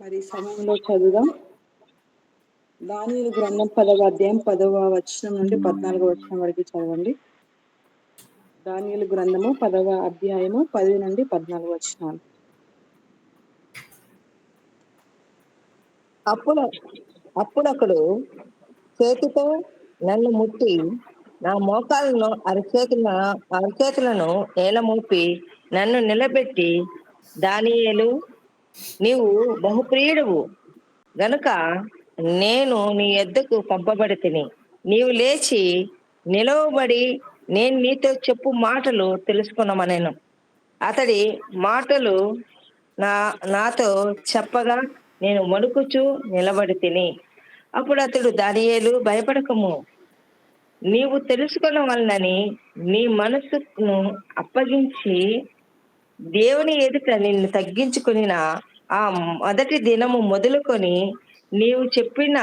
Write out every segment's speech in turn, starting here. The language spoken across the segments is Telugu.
మరి సమయంలో చదువుదాం. దానియేలు గ్రంథం 10వ అధ్యాయం 10వ వచనం నుండి 14వ వచనం వరకు చదవండి. దానియేలు గ్రంథము 10వ అధ్యాయము 10 నుండి 14 వచనాలు. అప్పుడొకడు చేతితో నన్ను ముట్టి నా మోకాలను అరచేతులను నేలమూపి నన్ను నిలబెట్టి, దానియేలు, నీవు బహుప్రియుడువు గనుక నేను నీ యొద్దకు పంపబడి తిని, నీవు లేచి నిలవబడి నేను నీతో చెప్పు మాటలు తెలుసుకున్నామనెను. అతడి మాటలు నాతో చెప్పగా నేను వణుకుచూ నిలబడి తిని. అప్పుడు అతడు, దానియేలు, భయపడకము, నీవు తెలుసుకొనవలనని నీ మనసును అప్పగించి దేవుని ఎదుట నిన్ను తగ్గించుకునిన ఆ మొదటి దినము మొదలుకొని నీవు చెప్పిన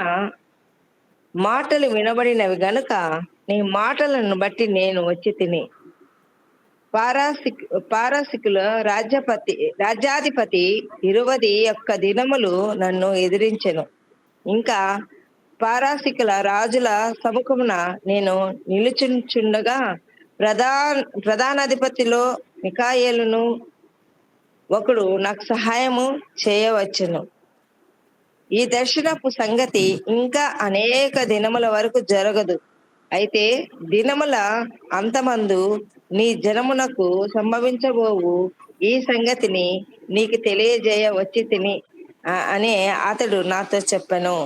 మాటలు వినబడినవి గనుక నీ మాటలను బట్టి నేను వచ్చి తిని. పారాసికుల రాజ్యాధిపతి 21 దినములు నన్ను ఎదిరించెను. ఇంకా పారాసికుల రాజుల సముఖమున నేను నిలుచుండగా ప్రధానాధిపతిలో మికాయేలును ఒకడు నాకు సహాయము చేయవచ్చును. ఈ దర్శనపు సంగతి ఇంకా అనేక దినముల వరకు జరగదు. అయితే దినముల అంతమందు నీ జనమునకు సంభవించబోవు ఈ సంగతిని నీకు తెలియజేయ వచ్చి తిని అని అతడు నాతో చెప్పాను.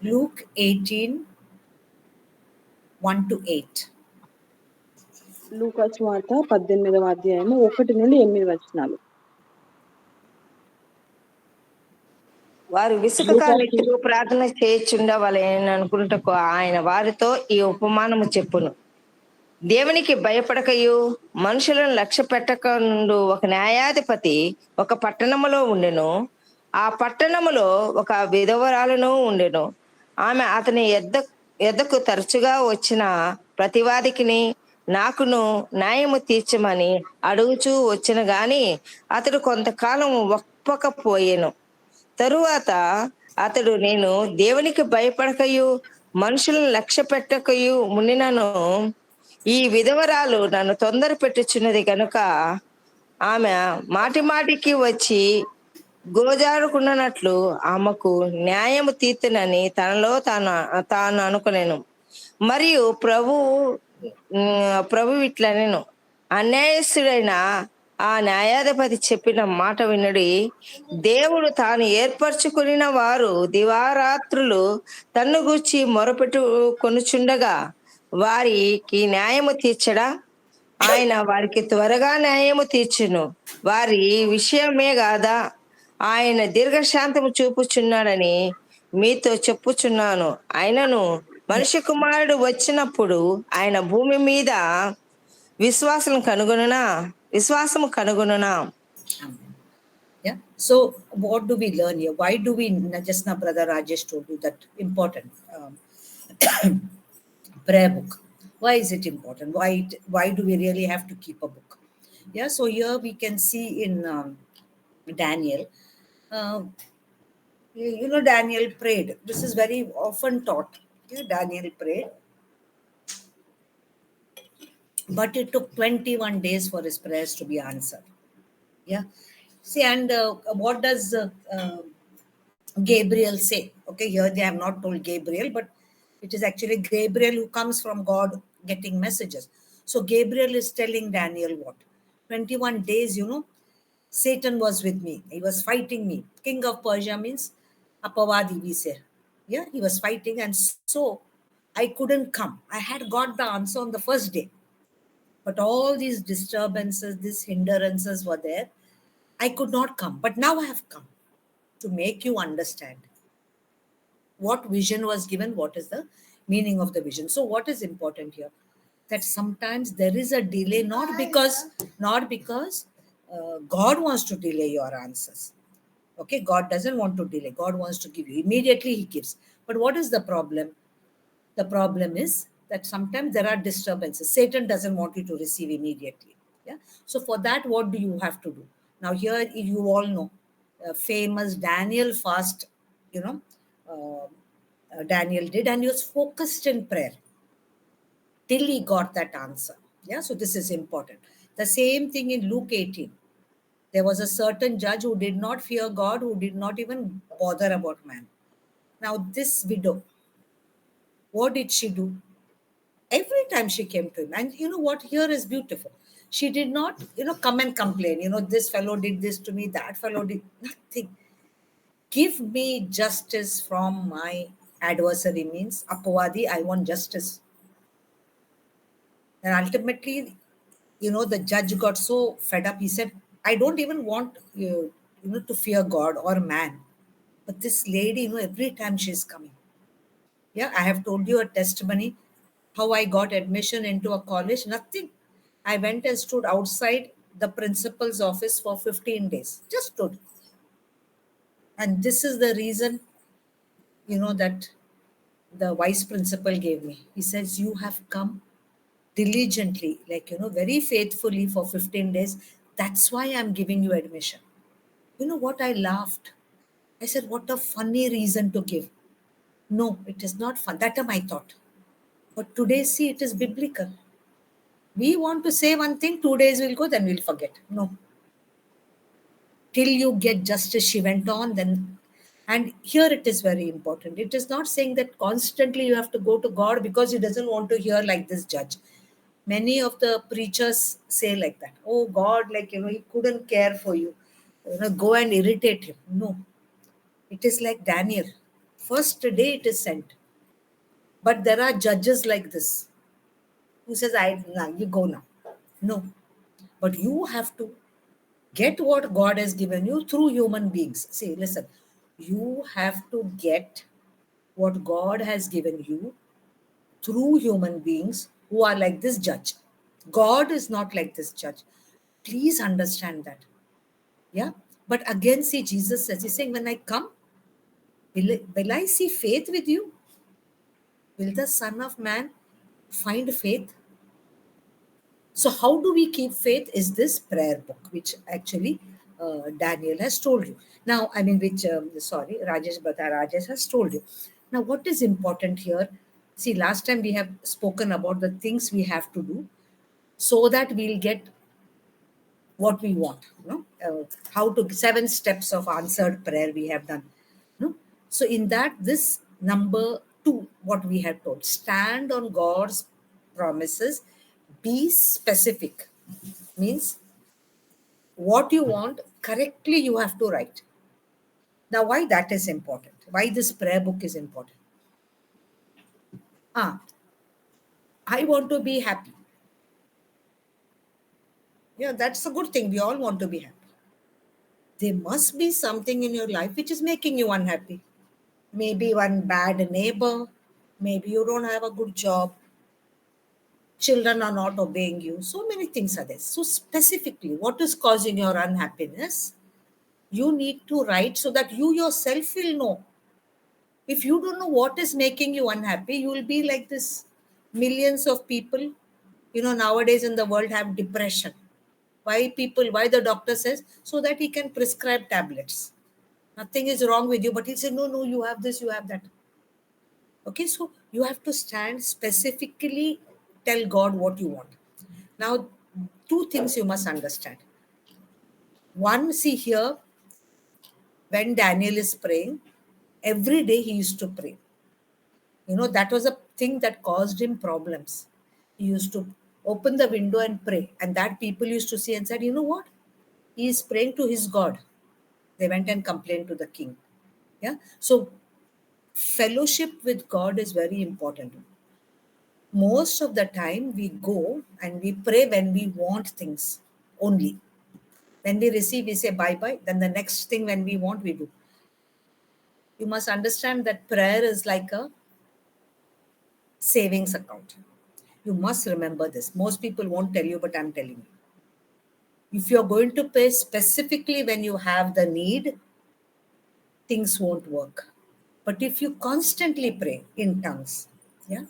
Luke 18:1-8. లూకా సువార్త 18వ అధ్యాయము 1 నుండి 8 వచనాలు. వారు విసుకకాలెత్తుకు ప్రార్థన చేయుచుండవలెనని అనుకున్నటకు ఆయన వారితో ఈ ఉపమానము చెప్పును. దేవునికి భయపడకయు మనుషులను లక్ష్య పెట్టకుండు ఒక న్యాయాధిపతి ఒక పట్టణములో ఉండెను. ఆ పట్టణములో ఒక విధవరాలును ఉండెను. ఆమె అతని ఎద్దకు తరచుగా వచ్చిన ప్రతివాదికిని నాకును న్యాయము తీర్చమని అడుగుచూ వచ్చిన గాని అతడు కొంతకాలం ఒప్పకపోయెను. తరువాత అతడు, నేను దేవునికి భయపడకయు మనుషులను లక్ష్య పెట్టకయు మునినను ఈ విధవరాలు నన్ను తొందర పెట్టుచున్నది కనుక ఆమె మాటి మాటికి వచ్చి గోజారుకున్నట్లు ఆమెకు న్యాయము తీర్తునని తనలో తాను అనుకునేను. మరియు ప్రభు ఇట్లనెను, అన్యాయస్తుడైన ఆ న్యాయాధిపతి చెప్పిన మాట వినుడి. దేవుడు తాను ఏర్పరచుకునిన వారు దివారాత్రులు తన్ను గూర్చి మొరపెట్టుకొనుచుండగా వారికి న్యాయము తీర్చడా? ఆయన వారికి త్వరగా న్యాయము తీర్చును. వారి విషయమే కాదా ఆయన దీర్ఘశాంతము చూపుచున్నాడని మీతో చెప్పుచున్నాను. ఆయనను మనుష్య కుమారుడు వచ్చినప్పుడు ఆయన భూమి మీద విశ్వాసము కనుగొనునా? Yeah. So what do we learn here? Why do we, just now Brother Rajesh told you that important prayer book. Why is it important? Why do we really have to keep a book? Yeah. So here we can see in Daniel, Daniel prayed. This is very often taught. Daniel prayed, but it took 21 days for his prayers to be answered. Yeah. See, and what does Gabriel say? Okay, here they have not told Gabriel, but it is actually Gabriel who comes from God getting messages. So Gabriel is telling Daniel what? 21 days, Satan was with me. He was fighting me. King of Persia means Apavadi, we say. Yeah, he was fighting, and so I couldn't come. I had got the answer on the first day. But all these disturbances, these hindrances were there. I could not come. But now I have come to make you understand what vision was given, what is the meaning of the vision. So what is important here? That sometimes there is a delay, not because God wants to delay your answers. Okay, God doesn't want to delay. God wants to give you. Immediately he gives. But what is the problem? The problem is that sometimes there are disturbances. Satan doesn't want you to receive immediately. Yeah. So for that, what do you have to do? Now here, you all know, famous Daniel fast, you know, Daniel did, and he was focused in prayer till he got that answer. Yeah, so this is important. The same thing in Luke 18. There was a certain judge who did not fear God, who did not even bother about man. Now, this widow, what did she do? Every time she came to him, and you know what, here is beautiful. She did not, come and complain, this fellow did this to me, that fellow did nothing. Give me justice from my adversary, means apavadi, I want justice. And ultimately, the judge got so fed up. He said, I don't even want to fear God or man. But this lady, every time she's coming. Yeah, I have told you a testimony how I got admission into a college. Nothing. I went and stood outside the principal's office for 15 days. Just stood. And this is the reason, that the vice principal gave me. He says, you have come diligently, like, very faithfully for 15 days. That's why I'm giving you admission. You know what? I laughed. I said, what a funny reason to give. No, it is not fun. That time I thought. But today, see, it is biblical. We want to say one thing, 2 days will go, then we'll forget. No. Till you get justice, she went on, then. And here it is very important. It is not saying that constantly you have to go to God because he doesn't want to hear like this judge. Many of the preachers say like that. Oh, God, like, he couldn't care for you. Go and irritate him. No. It is like Daniel. First day it is sent. But there are judges like this who says, you go now. No. But you have to get what God has given you through human beings. See, listen. You have to get what God has given you through human beings who are like this judge. God is not like this judge. Please understand that. Yeah. But again, see, Jesus says, he's saying, when I come, will I see faith with you? Will the Son of Man find faith? So, how do we keep faith? Is this prayer book, which actually Daniel has told you. Now, I mean, Rajesh Bata Rajesh has told you. Now, what is important here? See, last time we have spoken about the things we have to do so that we'll get what we want. How to 7 steps of answered prayer we have done. So, in that, this number 2, what we have told, stand on God's promises, be specific, means what you want correctly you have to write. Now, why that is important? Why this prayer book is important? I want to be happy. Yeah, that's a good thing. We all want to be happy. There must be something in your life which is making you unhappy. Maybe one bad neighbor. Maybe you don't have a good job. Children are not obeying you. So many things are there. So specifically, what is causing your unhappiness? You need to write so that you yourself will know. If you don't know what is making you unhappy, you will be like this. Millions of people, nowadays in the world have depression. Why the doctor says? So that he can prescribe tablets. Nothing is wrong with you, but he'll say, no, you have this, you have that. Okay, so you have to stand specifically, tell God what you want. Now, 2 things you must understand. One, see here, when Daniel is praying, every day he used to pray. That was a thing that caused him problems. He used to open the window and pray. And that people used to see and said, you know what? He is praying to his God. They went and complained to the king. Yeah. So fellowship with God is very important. Most of the time we go and we pray when we want things only. When we receive, we say bye-bye. Then the next thing when we want, we do. You must understand that prayer is like a savings account. You must remember this. Most people won't tell you, but I'm telling you. If you're going to pray specifically when you have the need, things won't work. But if you constantly pray in tongues, yeah,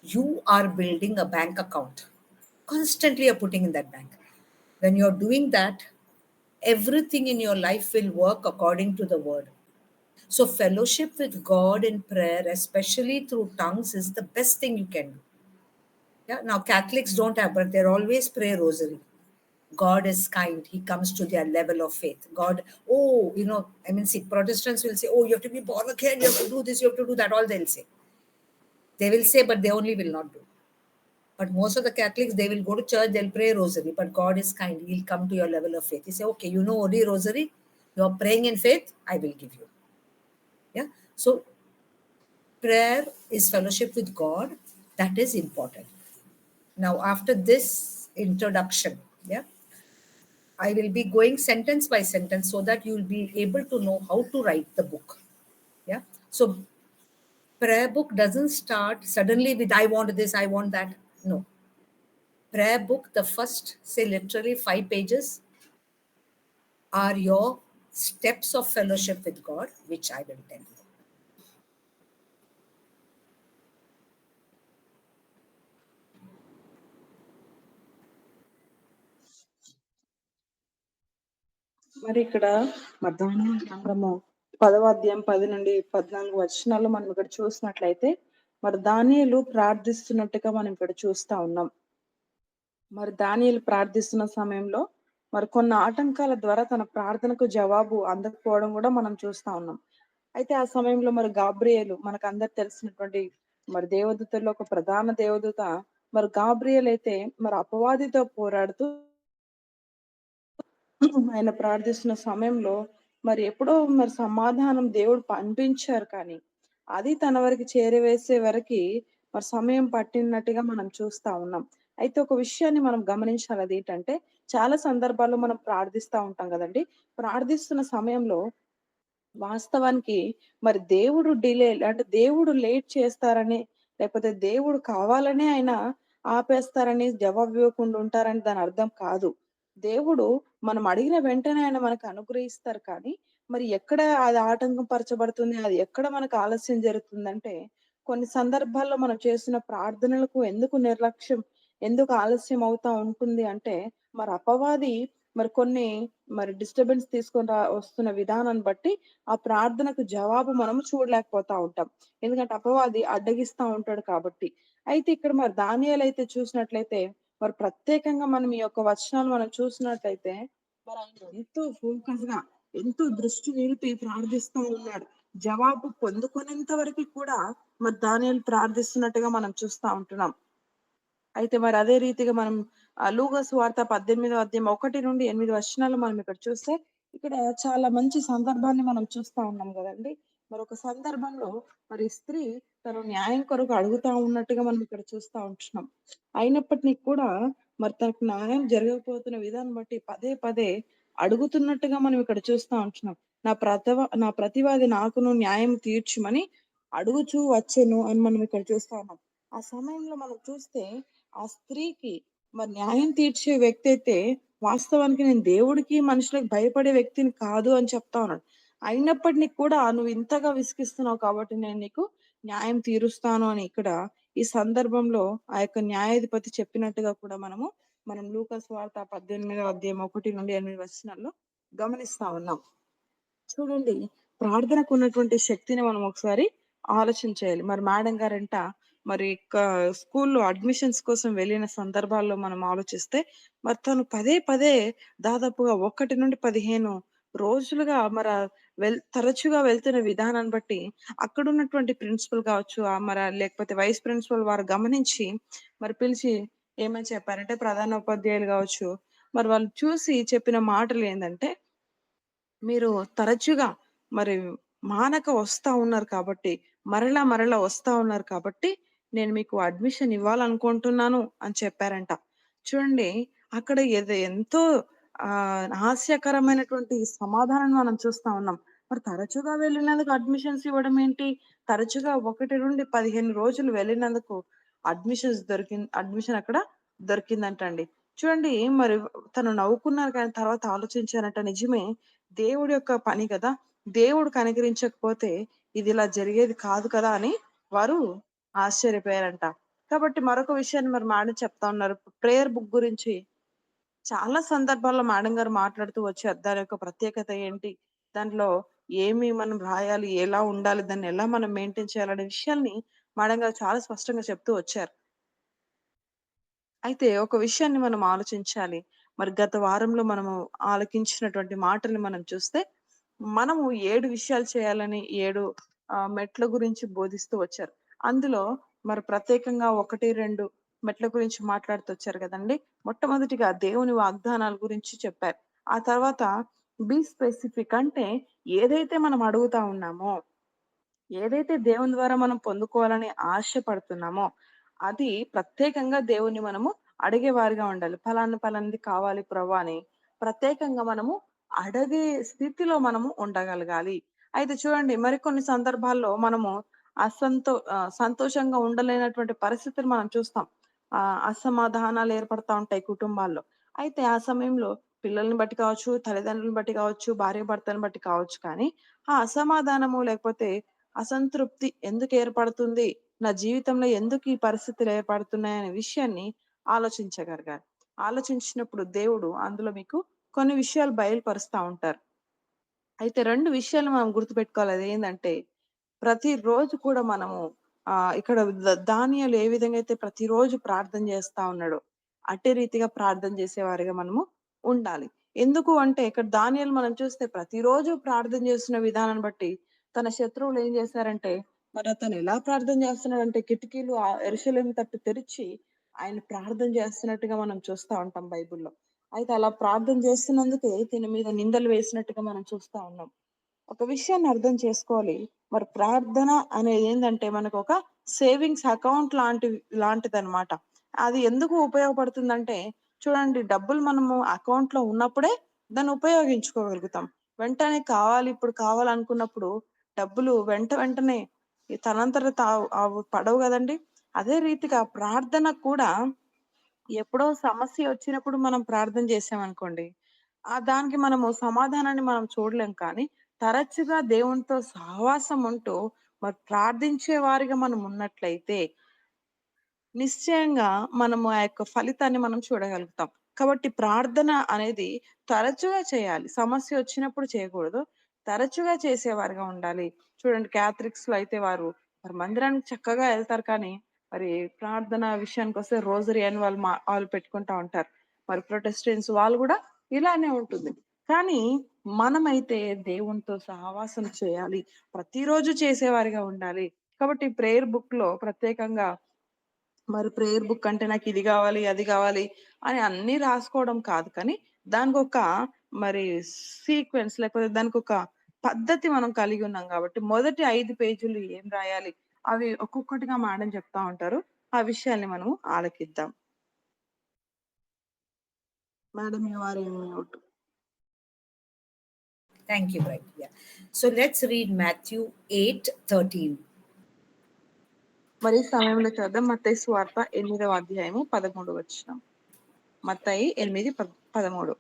you are building a bank account. Constantly you're putting in that bank. When you're doing that, everything in your life will work according to the word. So, fellowship with God in prayer, especially through tongues, is the best thing you can do. Yeah. Now, Catholics don't have, but they're always pray rosary. God is kind. He comes to their level of faith. God, oh, I mean, see, Protestants will say, oh, you have to be born again, you have to do this, you have to do that. All they'll say. They will say, but they only will not do. But most of the Catholics, they will go to church, they'll pray rosary, but God is kind. He'll come to your level of faith. He say, okay, you know only rosary, you're praying in faith, I will give you. Yeah. So prayer is fellowship with God. That is important. Now, after this introduction, yeah, I will be going sentence by sentence so that you will be able to know how to write the book. Yeah. So prayer book doesn't start suddenly with I want this, I want that. No. Prayer book, the first, say literally 5 pages, are your steps of fellowship with God, which I will tell you. మరి ఇక్కడ మరి దానియేలు గ్రంథము 10వ అధ్యాయం 10 నుండి 14 వచనాలు మనం ఇక్కడ చూసినట్లయితే మరి దానియేలు ప్రార్థిస్తున్నట్టుగా మనం ఇక్కడ చూస్తా ఉన్నాం. మరి దానియేలు ప్రార్థిస్తున్న సమయంలో మరి కొన్ని ఆటంకాల ద్వారా తన ప్రార్థనకు జవాబు అందకపోవడం కూడా మనం చూస్తా ఉన్నాం. అయితే ఆ సమయంలో మరి గాబ్రియేలు మనకు అందరు తెలిసినటువంటి మరి దేవదూతల్లో ఒక ప్రధాన దేవదూత మరి గాబ్రియేల్ అయితే మరి అపవాదితో పోరాడుతూ ఆయన ప్రార్థిస్తున్న సమయంలో మరి ఎప్పుడో మరి సమాధానం దేవుడు పంపించారు కానీ అది తన వరకు చేరవేసే వరకు మరి సమయం పట్టినట్టుగా మనం చూస్తా ఉన్నాం. అయితే ఒక విషయాన్ని మనం గమనించాలి, అది ఏంటంటే చాలా సందర్భాల్లో మనం ప్రార్థిస్తా ఉంటాం కదండి. ప్రార్థిస్తున్న సమయంలో వాస్తవానికి మరి దేవుడు డిలే అంటే దేవుడు లేట్ చేస్తారని, లేకపోతే దేవుడు కావాలనే ఆయన ఆపేస్తారని, జవాబు ఇవ్వకుండా ఉంటారని దాని అర్థం కాదు. దేవుడు మనం అడిగిన వెంటనే ఆయన మనకు అనుగ్రహిస్తారు కానీ, మరి ఎక్కడ అది ఆటంకం పరచబడుతుంది, అది ఎక్కడ మనకు ఆలస్యం జరుగుతుందంటే, కొన్ని సందర్భాల్లో మనం చేసిన ప్రార్థనలకు ఎందుకు ఆలస్యం అవుతా ఉంటుంది అంటే, మరి అపవాది మరి కొన్ని మరి డిస్టర్బెన్స్ తీసుకొని వస్తున్న విధానాన్ని బట్టి ఆ ప్రార్థనకు జవాబు మనము చూడలేకపోతా ఉంటాం. ఎందుకంటే అపవాది అడ్డగిస్తా ఉంటాడు కాబట్టి. అయితే ఇక్కడ మరి దానియేలు అయితే చూసినట్లయితే మరి ప్రత్యేకంగా మనం ఈ యొక్క వచనాలు మనం చూసినట్లయితే మరి ఆయన ఎంతో ఫోకస్‌గా, ఎంతో దృష్టి నిలిపి ప్రార్థిస్తూ ఉన్నాడు. జవాబు పొందుకునేంత వరకు కూడా మరి దానియేలు ప్రార్థిస్తున్నట్టుగా మనం చూస్తా ఉంటున్నాం. అయితే మరి అదే రీతిగా మనం లూకా సువార్త 18వ అధ్యాయం 1-8 వచనాలు మనం ఇక్కడ చూస్తే ఇక్కడ చాలా మంచి సందర్భాన్ని మనం చూస్తా ఉన్నాం గదండీ. మరొక సందర్భంలో మరి స్త్రీ తను న్యాయం కొరకు అడుగుతా ఉన్నట్టుగా మనం ఇక్కడ చూస్తా ఉంటున్నాం. అయినప్పటికి కూడా మరి తనకు న్యాయం జరగకపోతున్న విధానం బట్టి పదే పదే అడుగుతున్నట్టుగా మనం ఇక్కడ చూస్తా ఉంటున్నాం. నా ప్రతివాది నాకును న్యాయం తీర్చుమని అడుగుచూ వచ్చెను అని మనం ఇక్కడ చూస్తా ఉన్నాం. ఆ సమయంలో మనం చూస్తే ఆ స్త్రీకి మరి న్యాయం తీర్చే వ్యక్తి అయితే వాస్తవానికి నేను దేవుడికి మనుషులకు భయపడే వ్యక్తిని కాదు అని చెప్తా ఉన్నాడు. అయినప్పటికీ కూడా నువ్వు ఇంతగా విసిగిస్తున్నావు కాబట్టి నేను నీకు న్యాయం తీరుస్తాను అని ఇక్కడ ఈ సందర్భంలో ఆ యొక్క న్యాయాధిపతి చెప్పినట్టుగా కూడా మనం లూకా సువార్త 18వ అధ్యాయం 1-8 వచనాల్లో గమనిస్తా ఉన్నాం. చూడండి, ప్రార్థనకు ఉన్నటువంటి శక్తిని మనం ఒకసారి ఆలోచన చేయాలి. మరి మేడం గారంట మరి స్కూల్లో అడ్మిషన్స్ కోసం వెళ్ళిన సందర్భాల్లో మనం ఆలోచిస్తే మరి తను పదే పదే దాదాపుగా 1-15 రోజులుగా తరచుగా వెళ్తున్న విధానాన్ని బట్టి అక్కడ ఉన్నటువంటి ప్రిన్సిపల్ కావచ్చు, లేకపోతే వైస్ ప్రిన్సిపల్ వారు గమనించి మరి పిలిచి ఏమని చెప్పారంటే, ప్రధాన ఉపాధ్యాయులు కావచ్చు, మరి వాళ్ళు చూసి చెప్పిన మాటలు ఏందంటే, మీరు తరచుగా మరి మానక వస్తా ఉన్నారు కాబట్టి, మరలా వస్తా ఉన్నారు కాబట్టి, నేను మీకు అడ్మిషన్ ఇవ్వాలనుకుంటున్నాను అని చెప్పారంట. చూడండి, అక్కడ ఎంతో హాస్యకరమైనటువంటి సమాధానాన్ని మనం చూస్తా ఉన్నాం. మరి తరచుగా వెళ్ళినందుకు అడ్మిషన్స్ ఇవ్వడం ఏంటి? తరచుగా 1-15 రోజులు వెళ్ళినందుకు అడ్మిషన్ అక్కడ దొరికిందంటండి. చూడండి, మరి తను నవ్వుకున్నారు కానీ తర్వాత ఆలోచించారంట, నిజమే దేవుడి యొక్క పని కదా! దేవుడు కనికరించకపోతే ఇది ఇలా జరిగేది కాదు కదా అని వారు ఆశ్చర్యపోయారంట. కాబట్టి మరొక విషయాన్ని మరి మేడం చెప్తా ఉన్నారు. ప్రేయర్ బుక్ గురించి చాలా సందర్భాల్లో మేడం గారు మాట్లాడుతూ వచ్చారు. దాని యొక్క ప్రత్యేకత ఏంటి? దాంట్లో ఏమి మనం రాయాలి? ఎలా ఉండాలి? దాన్ని ఎలా మనం మెయింటైన్ చేయాలనే విషయాల్ని మేడం గారు చాలా స్పష్టంగా చెప్తూ వచ్చారు. అయితే ఒక విషయాన్ని మనం ఆలోచించాలి. మరి గత వారంలో మనము ఆలకించినటువంటి మాటల్ని మనం చూస్తే, మనము 7 విషయాలు చేయాలని 7 మెట్ల గురించి బోధిస్తూ వచ్చారు. అందులో మరి ప్రత్యేకంగా 1, 2 మెట్ల గురించి మాట్లాడుతూ వచ్చారు గదండీ! మొట్టమొదటిగా దేవుని వాగ్దానాల గురించి చెప్పారు. ఆ తర్వాత బీ స్పెసిఫిక్ అంటే ఏదైతే మనం అడుగుతా ఉన్నామో, ఏదైతే దేవుని ద్వారా మనం పొందుకోవాలని ఆశపడుతున్నామో, అది ప్రత్యేకంగా దేవుణ్ణి మనము అడిగేవారిగా ఉండాలి. పలానాది కావాలి ప్రభు అని ప్రత్యేకంగా మనము అడిగే స్థితిలో మనము ఉండగలగాలి. అయితే చూడండి మరికొన్ని సందర్భాల్లో మనము సంతోషంగా ఉండలేనటువంటి పరిస్థితులు మనం చూస్తాం. అసమాధానాలు ఏర్పడతా ఉంటాయి కుటుంబాల్లో. అయితే ఆ సమయంలో పిల్లల్ని బట్టి కావచ్చు, తల్లిదండ్రులను బట్టి కావచ్చు, భార్యాభర్తలను బట్టి కావచ్చు కానీ, ఆ అసమాధానము లేకపోతే అసంతృప్తి ఎందుకు ఏర్పడుతుంది? నా జీవితంలో ఎందుకు ఈ పరిస్థితులు ఏర్పడుతున్నాయనే విషయాన్ని ఆలోచించగలగాలి. ఆలోచించినప్పుడు దేవుడు అందులో మీకు కొన్ని విషయాలు బయలుపరుస్తా ఉంటారు. అయితే 2 విషయాలు మనం గుర్తుపెట్టుకోవాలి. అదేందంటే, ప్రతిరోజు కూడా మనము ఇక్కడ దానియేలు ఏ విధంగా అయితే ప్రతిరోజు ప్రార్థన చేస్తా ఉన్నాడో, అట్టే రీతిగా ప్రార్థన చేసేవారిగా మనము ఉండాలి. ఎందుకు అంటే, ఇక్కడ దానియేలు మనం చూస్తే ప్రతిరోజు ప్రార్థన చేస్తున్న విధానాన్ని బట్టి, తన శత్రువులు ఏం చేశారంటే, మరి అతను ఎలా ప్రార్థన చేస్తున్నాడంటే, కిటికీలు యెరూషలేము తట్టు తెరిచి, ఆయన ప్రార్థన చేస్తున్నట్టుగా మనం చూస్తా ఉంటాం బైబిల్‌లో. అయితే అలా ప్రార్థన చేస్తున్నందుకే దీని మీద నిందలు వేసినట్టుగా మనం చూస్తా ఉన్నాం. ఒక విషయాన్ని అర్థం చేసుకోవాలి. మరి ప్రార్థన అనేదేందంటే మనకొక సేవింగ్స్ అకౌంట్ లాంటిదనమాట. అది ఎందుకు ఉపయోగపడుతుందంటే చూడండి డబ్బులు మనము అకౌంట్‌లో ఉన్నప్పుడే దాన్ని ఉపయోగించుకోగలుగుతాం. వెంటనే కావాలి, ఇప్పుడు కావాలనుకున్నప్పుడు డబ్బులు వెంటనే తనంతట అవి పడవు గదండీ! అదే రీతిగా ప్రార్థన కూడా ఎప్పుడో సమస్య వచ్చినప్పుడు మనం ప్రార్థన చేసామనుకోండి, దానికి మనము సమాధానాన్ని మనం చూడలేం కానీ, తరచుగా దేవునితో సహవాసం ఉంటూ, మరి ప్రార్థించే వారిగా మనం ఉన్నట్లయితే, నిశ్చయంగా మనము ఆ యొక్క ఫలితాన్ని మనం చూడగలుగుతాం. కాబట్టి ప్రార్థన అనేది తరచుగా చేయాలి. సమస్య వచ్చినప్పుడు చేయకూడదు. తరచుగా చేసేవారుగా ఉండాలి. చూడండి క్యాథలిక్స్‌లో అయితే వారు మరి మందిరానికి చక్కగా ఎళ్తారు కానీ, మరి ప్రార్థన విషయానికొస్తే రోజరీ అని వాళ్ళు పెట్టుకుంటా ఉంటారు. మరి ప్రొటెస్టెంట్స్ వాళ్ళు గూడా ఇలానే ఉంటుంది. కానీ మనమైతే దేవునితో సహవాసం చేయాలి. ప్రతిరోజు చేసేవారిగా ఉండాలి. కాబట్టి ప్రేయర్ బుక్‌లో ప్రత్యేకంగా మరి ప్రేయర్ బుక్ అంటే నాకు ఇది గావాలి, అది గావాలి అని అన్నీ రాసుకోవడం కాదు కానీ, దానికొక మరి సీక్వెన్స్ లేకపోతే దానికొక పద్ధతి మనం కలిగి ఉన్నాం గాబట్టి, మొదటి 5 పేజీలు ఏం రాయాలి? అవి ఒక్కొక్కటిగా మేడం చెప్తా ఉంటారు. ఆ విషయాల్ని మనం ఆలకిద్దాం. Madam you are in mute. Thank you, right. Yeah. So let's read Matthew 8:13. మరి ఈ సమయంలో చూద్దాం మత్తయి సువార్త 8వ అధ్యాయము 13వ వచనం. మత్తయి 8, 13.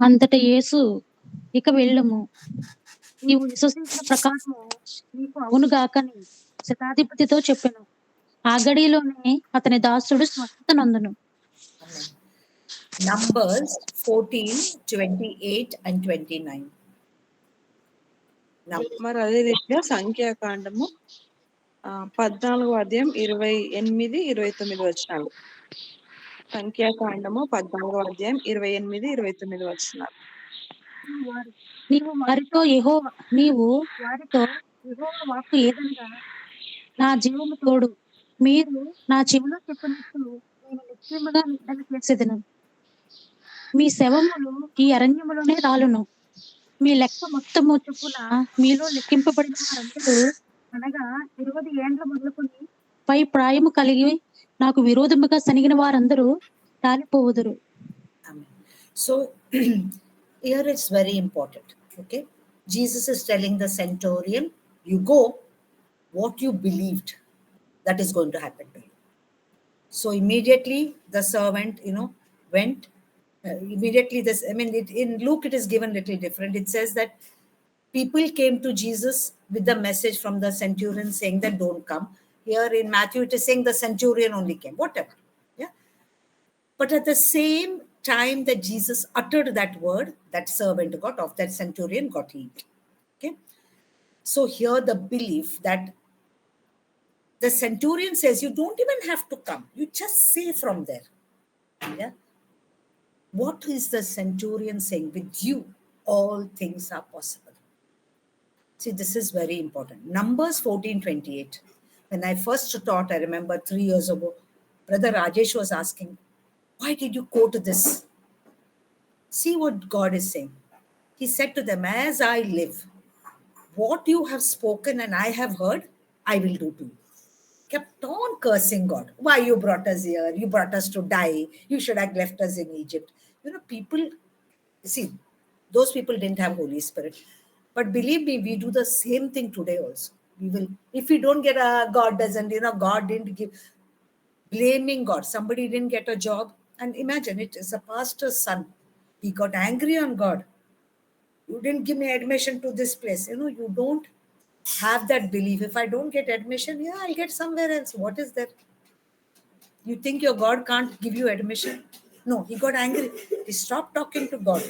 అంతట యేసు ఇక వెళ్ళుము, నీవు విశ్వసించిన ప్రకారము నీకు అవునుగాకని శతాధిపతితో చెప్పెను. ఆ గడియలోనే అతని దాసుడు స్వస్థత నందును. Amen. Numbers 14:28 and 29. మరి అదే రీతిగా సంఖ్యాకాండము 14వ అధ్యాయం 28, 29 వచనాలు. సంఖ్యాకాండము 14వ అధ్యాయం 28, 29 వచనాలు. నీవు వారితో యెహోవా వాక్కు ఏదనగా, నా జీవము తోడు, మీరు నా చెవిలో చెప్పినట్లు నేను నిశ్చయముగా నిందన చేసేదను. మీ శవములు ఈ అరణ్యములోనే రాలును. మీ లెక్క మొత్తము చొప్పున మీలో లెక్కింపబడిన వారందరూ, అనగా 20 ఏండ్ల మొదలుకొని పై ప్రాయము కలిగి నాకు విరోధముగా సనిగిన వారందరూ రాలిపోవుదురు. Amen. So here it's very important. Okay, Jesus is telling the centurion, you go, what you believed, that is going to happen to you. So immediately the servant, went. Immediately this, in Luke it is given little different. It says that people came to Jesus with the message from the centurion saying that don't come. Here in Matthew, it is saying the centurion only came, whatever. Yeah. But at the same time that Jesus uttered that word, that servant got off, that centurion got healed. Okay. So here the belief that the centurion says you don't even have to come, you just say from there. Yeah. What is the centurion saying? With you, all things are possible. See, this is very important. Numbers 14:28. When I first taught, I remember 3 years ago, Brother Rajesh was asking, why did you quote this? See what God is saying. He said to them, as I live, what you have spoken and I have heard, I will do to you. Kept on cursing God. Why you brought us here? You brought us to die. You should have left us in Egypt. People, see, those people didn't have Holy Spirit. But believe me, we do the same thing today also. We will, if we don't get a, God doesn't, God didn't give, blaming God. Somebody didn't get a job. And imagine, it is a pastor's son. He got angry on God. You didn't give me admission to this place. You don't have that belief. If I don't get admission, yeah, I'll get somewhere else. What is that? You think your God can't give you admission? No, he got angry. He stopped talking to God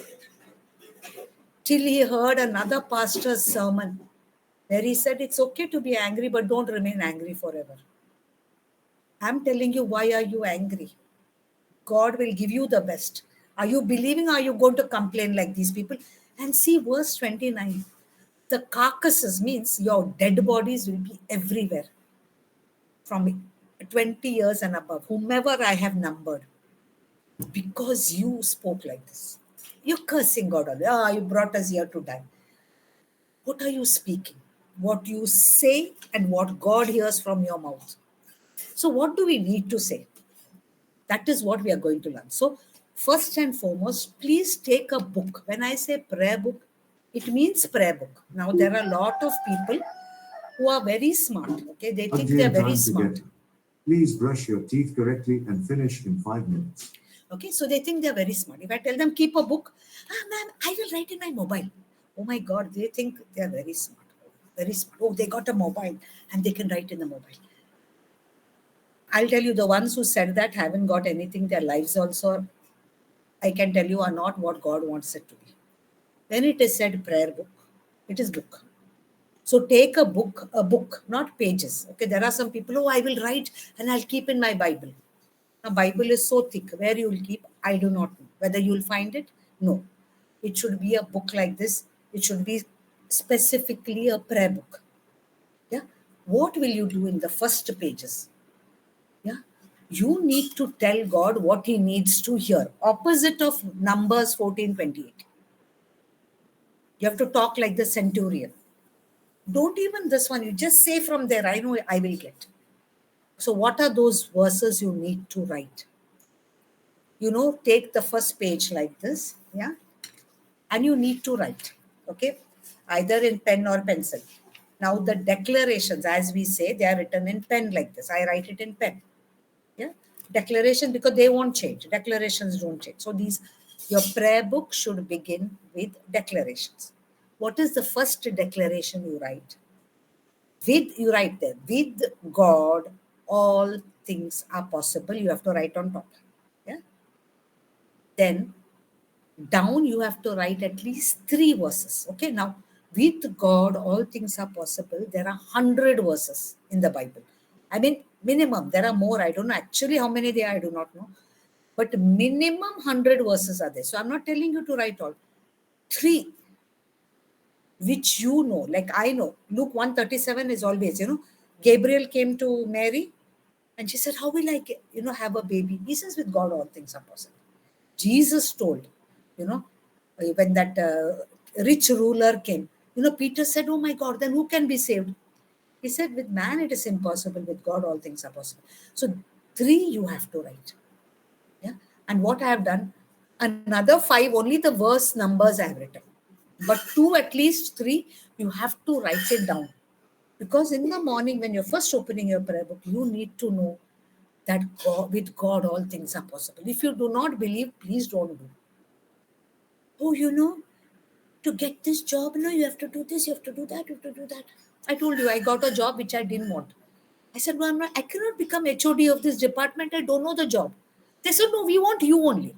till he heard another pastor's sermon where he said, it's okay to be angry, but don't remain angry forever. I'm telling you, why are you angry? God will give you the best. Are you believing? Or are you going to complain like these people? And see verse 29. The carcasses means your dead bodies will be everywhere from 20 years and above, whomever I have numbered, because you spoke like this. You're cursing God. You brought us here to die. What are you speaking? What you say and what God hears from your mouth. So what do we need to say? That is what we are going to learn. So first and foremost, please take a book. When I say prayer book, it means prayer book. Now there are a lot of people who are very smart. Okay, they think they are very smart. Please brush your teeth correctly and finish in 5 minutes. Okay, so they think they're very smart. If I tell them keep a book, ma'am, I will write in my mobile. Oh my God, they think they're very smart. Very smart. Oh, they got a mobile and they can write in the mobile. I'll tell you, the ones who said that haven't got anything. Their lives also, I can tell you, are not what God wants it to be. When it is said prayer book, it is book. So take a book, not pages. Okay, there are some people, I will write and I'll keep in my Bible. Now, Bible is so thick. Where you will keep, I do not know. Whether you will find it, no. It should be a book like this. It should be specifically a prayer book. Yeah. What will you do in the first pages? Yeah. You need to tell God what he needs to hear. Opposite of Numbers 14:28. You have to talk like the centurion. Don't even this one. You just say from there, I know I will get. So what are those verses you need to write? Take the first page like this, yeah, and you need to write, okay, either in pen or pencil. Now the declarations, as we say, they are written in pen like this. I write it in pen, yeah. Declaration, because they won't change. Declarations don't change. So your prayer book should begin with declarations. What is the first declaration you write? You write there, with God, all things are possible. You have to write on top. Yeah. Then down you have to write at least 3 verses. Okay, now with God all things are possible. There are 100 verses in the Bible. I mean, minimum. There are more. I don't know actually how many there are. I do not know. But minimum 100 verses are there. So I'm not telling you to write all. 3 which like I know. Luke 1:37 is always, Gabriel came to Mary and she said, how will I have a baby? He says, with God all things are possible. Jesus told, when that rich ruler came, Peter said, oh my God, then who can be saved? He said, with man it is impossible, with God all things are possible. So 3 you have to write. Yeah. And what I have done, another 5, only the verse numbers I have written. But 2, at least 3, you have to write it down. Because in the morning, when you're first opening your prayer book, you need to know that with God all things are possible. If you do not believe, please don't do. Oh, to get this job, you have to do this, you have to do that, you have to do that. I told you, I got a job which I didn't want. I said, no, I cannot become HOD of this department. I don't know the job. They said, no, we want you only.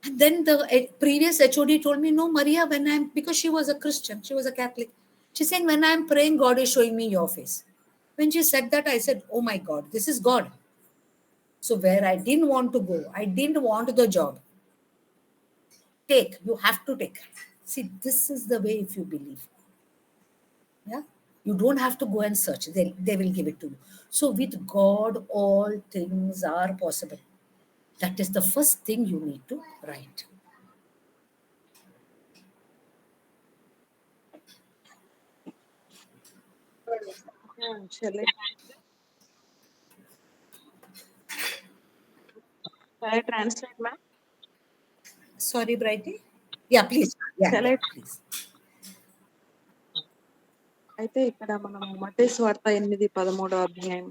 And then the previous HOD told me, no, Maria, because she was a Christian, she was a Catholic. She's saying, when I'm praying, God is showing me your face. When she said that, I said, oh my God, this is God. So where I didn't want to go, I didn't want the job. You have to take. See, this is the way if you believe. Yeah. You don't have to go and search. They will give it to you. So with God, all things are possible. That is the first thing you need to write. Shall I translate, ma'am? Sorry, Brighty. Yeah, please. Yeah, Shall yeah, I? please. అయితే ఇక్కడ మనం మత్తయి సువార్త 8:13 అధ్యాయం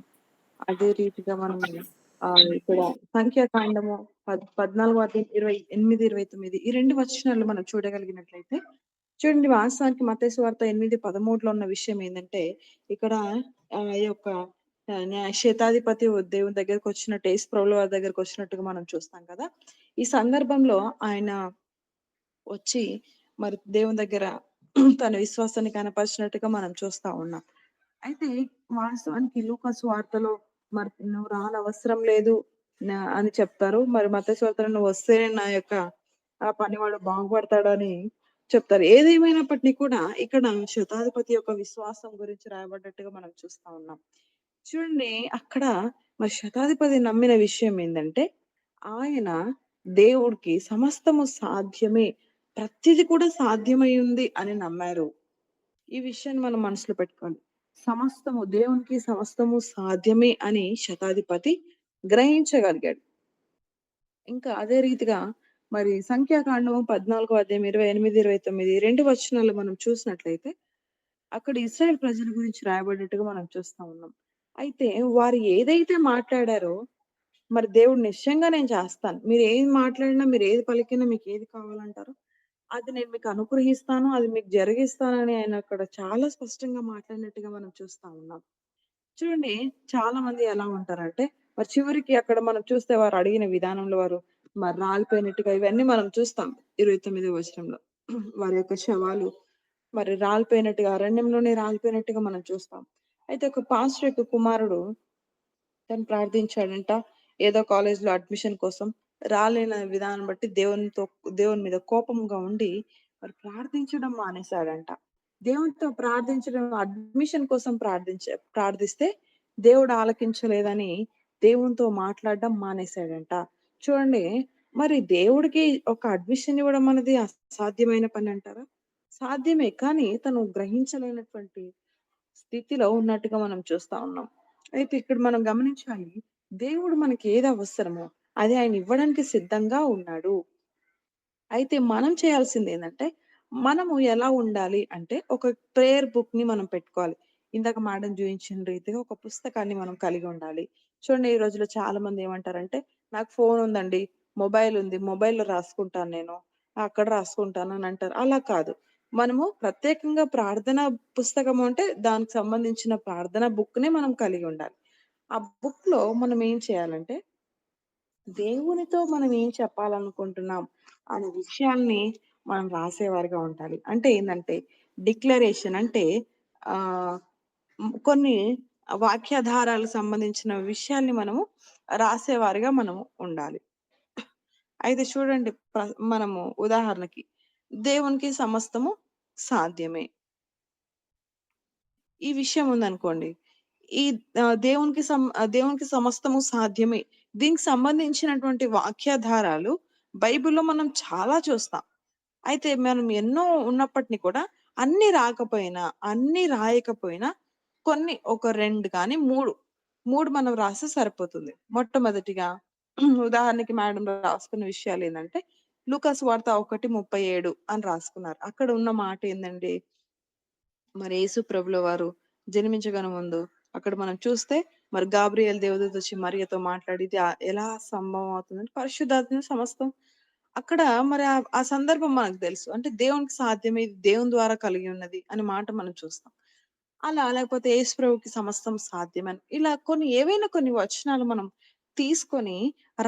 అదే రీతిగా మనం ఇక్కడ సంఖ్యాకాండము 14 అధ్యాయం 28, 29 ఈ 2 వచనాలు మనం చూడగలిగినట్లయితే చూడండి, వాస్తవానికి మత్తయి సువార్త 8:13 ఉన్న విషయం ఏంటంటే ఇక్కడ ఈ యొక్క శతాధిపతి దేవుని దగ్గరకు వచ్చినట్టు, యేసు ప్రభుల వారి దగ్గరకు వచ్చినట్టుగా మనం చూస్తాం కదా. ఈ సందర్భంలో ఆయన వచ్చి మరి దేవుని దగ్గర తన విశ్వాసాన్ని కనపరిచినట్టుగా మనం చూస్తా ఉన్నాం. అయితే వాస్తవానికి లూకా సువార్తలో మరి నువ్వు రానవసరం లేదు అని చెప్తారు. మరి మత్తయి సువార్తలో నువ్వు వస్తేనే నా యొక్క ఆ పనివాడు బాగుపడతాడని చెప్తారు. ఏదేమైనప్పటికీ కూడా ఇక్కడ శతాధిపతి యొక్క విశ్వాసం గురించి రాయబడ్డట్టుగా మనం చూస్తా ఉన్నాం. చూడండి, అక్కడ మరి శతాధిపతి నమ్మిన విషయం ఏంటంటే ఆయన దేవుడికి సమస్తము సాధ్యమే, ప్రతిది కూడా సాధ్యమై ఉంది అని నమ్మారు. ఈ విషయాన్ని మనం మనసులో పెట్టుకోవాలి. దేవునికి సమస్తము సాధ్యమే అని శతాధిపతి గ్రహించగలిగాడు. ఇంకా అదే రీతిగా మరి సంఖ్యాకాండము 14 అధ్యాయం 28, 29 2 వచనాలు మనం చూసినట్లయితే అక్కడ ఇశ్రాయేల్ ప్రజల గురించి రాయబడినట్టుగా మనం చూస్తా ఉన్నాం. అయితే వారు ఏదైతే మాట్లాడారో మరి దేవుడు నిశ్చయంగా నేను చేస్తాను. మీరు ఏది మాట్లాడినా, మీరు ఏది పలికినా, మీకు ఏది కావాలంటారో అది నేను మీకు అనుగ్రహిస్తాను, అది మీకు జరిగిస్తానని ఆయన అక్కడ చాలా స్పష్టంగా మాట్లాడినట్టుగా మనం చూస్తా ఉన్నాం. చూడండి, చాలా మంది ఎలా ఉంటారంటే మరి చివరికి అక్కడ మనం చూస్తే వారు అడిగిన విధానంలో వారు మరి రాలిపోయినట్టుగా ఇవన్నీ మనం చూస్తాం. 29వ వచనంలో వారి యొక్క శవాలు మరి రాలిపోయినట్టుగా, అరణ్యంలోనే రాలిపోయినట్టుగా మనం చూస్తాం. అయితే ఒక పాస్టర్ యొక్క కుమారుడు తను ప్రార్థించాడంట ఏదో కాలేజ్‌లో అడ్మిషన్ కోసం. రాలేన విధానం బట్టి దేవుని మీద కోపంగా ఉండి మరి ప్రార్థించడం మానేశాడంట. దేవునితో ప్రార్థించడం, అడ్మిషన్ కోసం ప్రార్థిస్తే దేవుడు ఆలకించలేదని దేవునితో మాట్లాడడం మానేశాడంట. చూడండి, మరి దేవుడికి ఒక అడ్మిషన్ ఇవ్వడం అనేది అసాధ్యమైన పని అంటారా? సాధ్యమే. కానీ తను గ్రహించలేనటువంటి స్థితిలో ఉన్నట్టుగా మనం చూస్తా ఉన్నాం. అయితే ఇక్కడ మనం గమనించాలి, దేవుడు మనకి ఏది అవసరమో అది ఆయన ఇవ్వడానికి సిద్ధంగా ఉన్నాడు. అయితే మనం చేయాల్సింది ఏందంటే, మనము ఎలా ఉండాలి అంటే ఒక ప్రేయర్ బుక్‌ని మనం పెట్టుకోవాలి. ఇందాక మేడం చూయించిన రీతిగా ఒక పుస్తకాన్ని మనం కలిగి ఉండాలి. చూడండి, ఈ రోజుల్లో చాలా మంది ఏమంటారంటే, నాకు ఫోన్ ఉందండి, మొబైల్ ఉంది, మొబైల్‌లో రాసుకుంటాను నేను, అక్కడ రాసుకుంటాను అని అంటారు. అలా కాదు. మనము ప్రత్యేకంగా ప్రార్థన పుస్తకం అంటే దానికి సంబంధించిన ప్రార్థన బుక్‌నే మనం కలిగి ఉండాలి. ఆ బుక్‌లో మనం ఏం చేయాలంటే దేవునితో మనం ఏం చెప్పాలనుకుంటున్నాం అనే విషయాల్ని మనం రాసేవారిగా ఉండాలి. అంటే ఏందంటే డిక్లరేషన్ అంటే ఆహ్, కొన్ని వాక్యాధారాలకు సంబంధించిన విషయాల్ని మనము రాసేవారిగా మనము ఉండాలి. అయితే చూడండి, మనము ఉదాహరణకి దేవునికి సమస్తము సాధ్యమే. ఈ విషయం ఉందనుకోండి. ఈ దేవునికి సమస్తము సాధ్యమే. దీనికి సంబంధించినటువంటి వాక్యాధారాలు బైబిల్‌లో మనం చాలా చూస్తాం. అయితే మనం ఎన్నో ఉన్నప్పటిని కూడా అన్నీ రాకపోయినా, అన్నీ రాయకపోయినా కొన్ని ఒక 2 గాని 3 మనం రాస్తే సరిపోతుంది. మొట్టమొదటిగా ఉదాహరణకి మేడం రాసుకున్న విషయాలేందంటే లూకా సువార్త 1:37 అని రాసుకున్నారు. అక్కడ ఉన్న మాట ఏందండి? మరి యేసు ప్రభుల వారు జన్మించగన ముందు అక్కడ మనం చూస్తే మరి గాబ్రియేల్ దేవదూత వచ్చి మరియతో మాట్లాడి ఇది ఎలా సంభవం అవుతుందంటే పరిశుద్ధాత్మ సమస్తం అక్కడ మరి ఆ సందర్భం మనకు తెలుసు. అంటే దేవునికి సాధ్యమే, ఇది దేవుని ద్వారా కలిగి ఉన్నది అనే మాట మనం చూస్తాం. అలా లేకపోతే యేసు ప్రభువుకి సమస్తం సాధ్యమని ఇలా ఏవైనా కొన్ని వచనాలు మనం తీసుకొని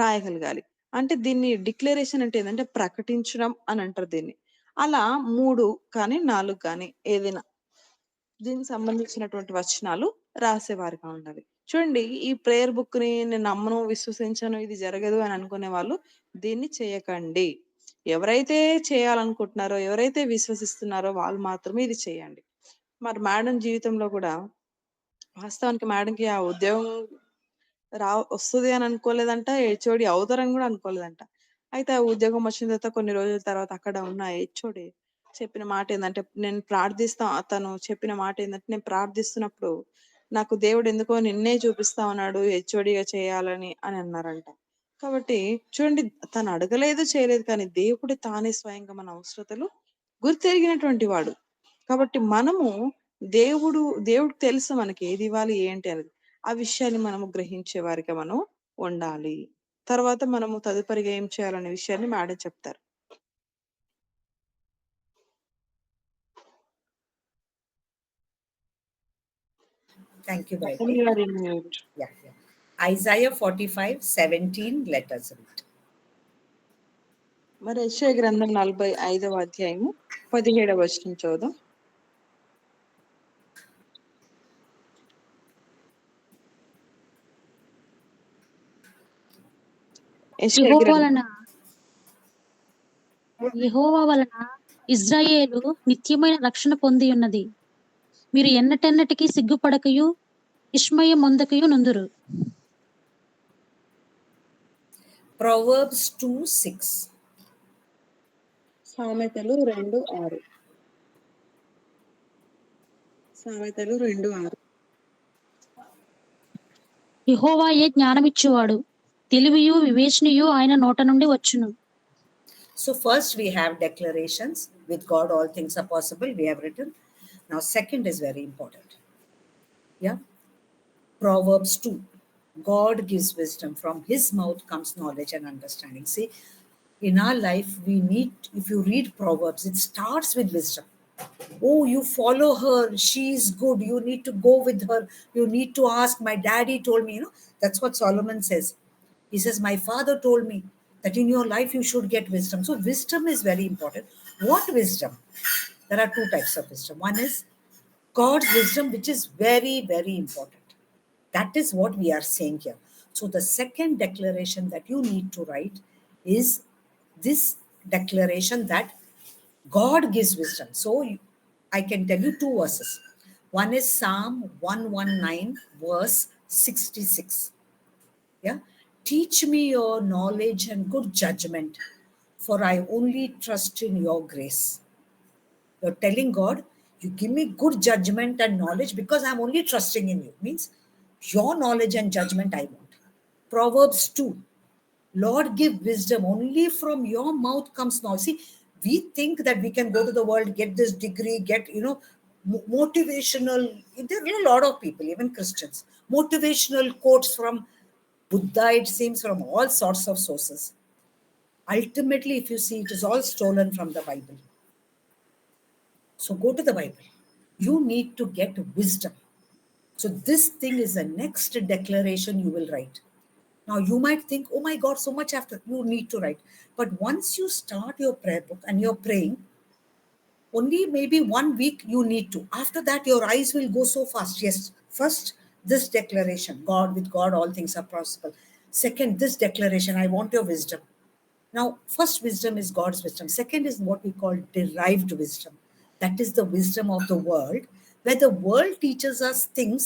రాయగలగాలి. అంటే దీన్ని డిక్లరేషన్ అంటే ఏందంటే ప్రకటించడం అని అంటారు దీన్ని. అలా 3 కానీ 4 కానీ ఏదైనా దీనికి సంబంధించినటువంటి వచనాలు రాసేవారిగా ఉండాలి. చూడండి ఈ ప్రేయర్ బుక్‌ని నేను నమ్మను, విశ్వసించను, ఇది జరగదు అని అనుకునే వాళ్ళు దీన్ని చేయకండి. ఎవరైతే చేయాలనుకుంటున్నారో, ఎవరైతే విశ్వసిస్తున్నారో వాళ్ళు మాత్రమే ఇది చేయండి. మరి మేడం జీవితంలో కూడా వాస్తవానికి మేడంకి ఆ ఉద్యోగం వస్తది అని అనుకోలేదంట. హెచ్ఓడి అవుతారని గూడా అనుకోలేదంట. అయితే ఆ ఉద్యోగం వచ్చిన తర్వాత కొన్ని రోజుల తర్వాత అక్కడ ఉన్న హెచ్ఓడి చెప్పిన మాటేందంటే, తను చెప్పిన మాటేందంటే, "నేను ప్రార్థిస్తున్నప్పుడు నాకు దేవుడు ఎందుకో నిన్నే చూపిస్తా ఉన్నాడు హెచ్ఓడిగా చేయాలని" అని అన్నారంట. కాబట్టి చూడండి తను అడగలేదు, చేయలేదు కానీ దేవుడు తానే స్వయంగా మన అవసరతలు గుర్తెరిగినటువంటి వాడు. కాబట్టి మనము దేవుడికి తెలుసు మనకి ఏది ఇవ్వాలి, ఏంటి అనేది. ఆ విషయాన్ని మనము గ్రహించే వారిగా మనం ఉండాలి. తర్వాత మనము తదుపరిగా ఏం చేయాలనే విషయాన్ని మేడం చెప్తారు. Thank you, madam Brightly. గారు మీరు Yeah, yeah. Isaiah 45:17, let us read. మరి యెషయా గ్రంథం 45వ అధ్యాయము 17వ వచనం చదువుదాం. యెషయా యెహోవా గ్రంథం వలన యెహోవా వలన ఇజ్రాయేలు నిత్యమైన రక్షణ పొంది ఉన్నది. మీరు ఎన్నటెన్నటికీ సిగ్గుపడకయు విస్మయమొందకయు నుందురు. Proverbs 2:6. సామెతలు 2:6. సామెతలు 2:6. యెహోవాయే జ్ఞానమిచ్చువాడు, తెలివియు వివేచనయు ఆయన నోట నుండి వచ్చును. So first we have declarations. With God all things are possible, we have written. Now second is very important. Yeah. Proverbs 2. God gives wisdom. From his mouth comes knowledge and understanding. See, in our life, we need, if you read Proverbs, it starts with wisdom. Oh, you follow her, she is good, you need to go with her, you need to ask. My daddy told me, that's what Solomon says. He says, my father told me that in your life you should get wisdom. So wisdom is very important. What wisdom? There are two types of wisdom. One is God's wisdom, which is very, very important. That is what we are saying here. So the second declaration that you need to write is this declaration that God gives wisdom. So I can tell you two verses. One is Psalm 119, verse 66. Yeah. Teach me your knowledge and good judgment, for I only trust in your grace. You're telling God, you give me good judgment and knowledge because I'm only trusting in you. Means your knowledge and judgment I want. Proverbs 2. Lord, give wisdom. Only from your mouth comes knowledge. See, we think that we can go to the world, get this degree, get, motivational. There are a lot of people, even Christians, motivational quotes from Buddha, it seems, from all sorts of sources. Ultimately, if you see, it is all stolen from the Bible. So go to the Bible. You need to get wisdom. So this thing is the next declaration you will write. Now you might think, oh my God, so much after you need to write. But once you start your prayer book and you're praying, only maybe 1 week you need to. After that, your eyes will go so fast. Yes, first, this declaration, God, with God, all things are possible. Second, this declaration, I want your wisdom. Now, first wisdom is God's wisdom. Second is what we call derived wisdom. That is the wisdom of the world, where the world teaches us things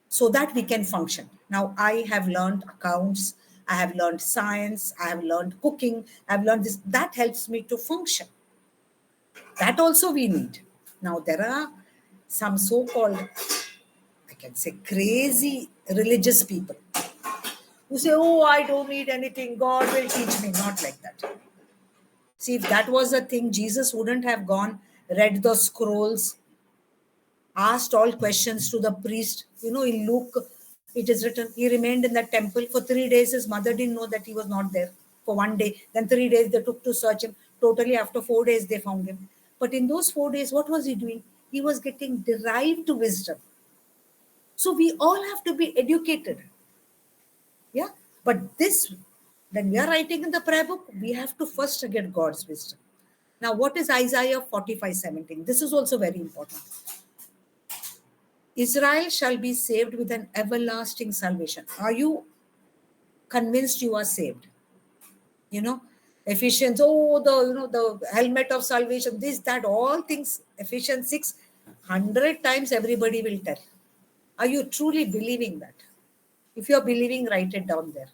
so that we can function. Now, I have learned accounts, I have learned science, I have learned cooking, I have learned this. That helps me to function. That also we need. Now, there are some so-called, I can say, crazy religious people who say, oh, I don't need anything, God will teach me. Not like that. See, if that was the thing, Jesus wouldn't have gone, read the scrolls, asked all questions to the priest. In Luke, it is written, he remained in the temple for 3 days. His mother didn't know that he was not there for 1 day. Then 3 days they took to search him. Totally, after 4 days, they found him. But in those 4 days, what was he doing? he was getting derived wisdom. So we all have to be educated. Yeah. But this, when we are writing in the prayer book, we have to first get God's wisdom. Now, what is Isaiah 45:17? This is also very important. Israel shall be saved with an everlasting salvation. Are you convinced you are saved? You know, Ephesians, the helmet of salvation, this, that, all things, Ephesians 6, 100 times everybody will tell. Are you truly believing that? If you are believing, write it down there.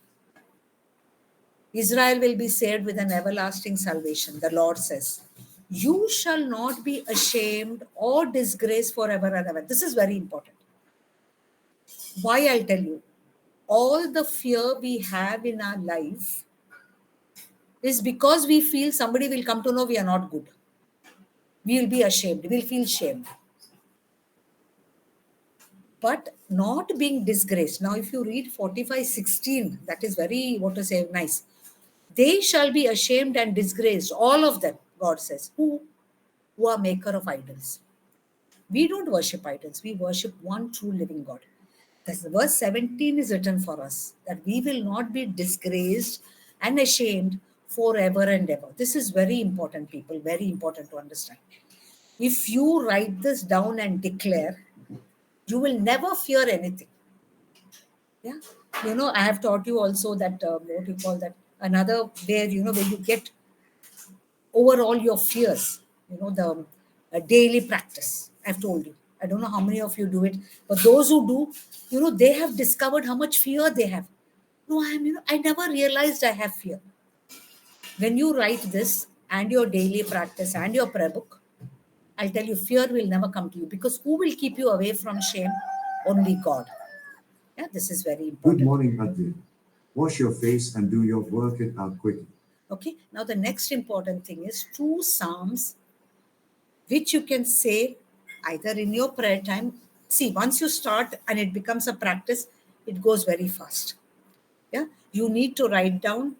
Israel will be saved with an everlasting salvation. The Lord says, you shall not be ashamed or disgraced forever and ever. This is very important. Why? I'll tell you. All the fear we have in our life is because we feel somebody will come to know we are not good. We will be ashamed. We'll feel shamed. But not being disgraced. Now, if you read 45:16, that is very, what to say, nice. They shall be ashamed and disgraced, all of them, God says. Who are maker of idols. We don't worship idols. We worship one true living God. That's verse 17 is written for us, that we will not be disgraced and ashamed forever and ever. This is very important, people, very important to understand. If you write this down and declare, you will never fear anything. Yeah. I have taught you also that, what you call that, another where, where you get over all your fears, the daily practice. I've told you. I don't know how many of you do it, but those who do, they have discovered how much fear they have. No, I never realized I have fear. When you write this and your daily practice and your prayer book, I'll tell you, fear will never come to you, because who will keep you away from shame? Only God. Yeah, this is very important. Good morning, Advin. Wash your face and do your work it out quickly. Okay, now the next important thing is 2 Psalms, which you can say either in your prayer time. See, once you start and it becomes a practice, it goes very fast. Yeah, you need to write down,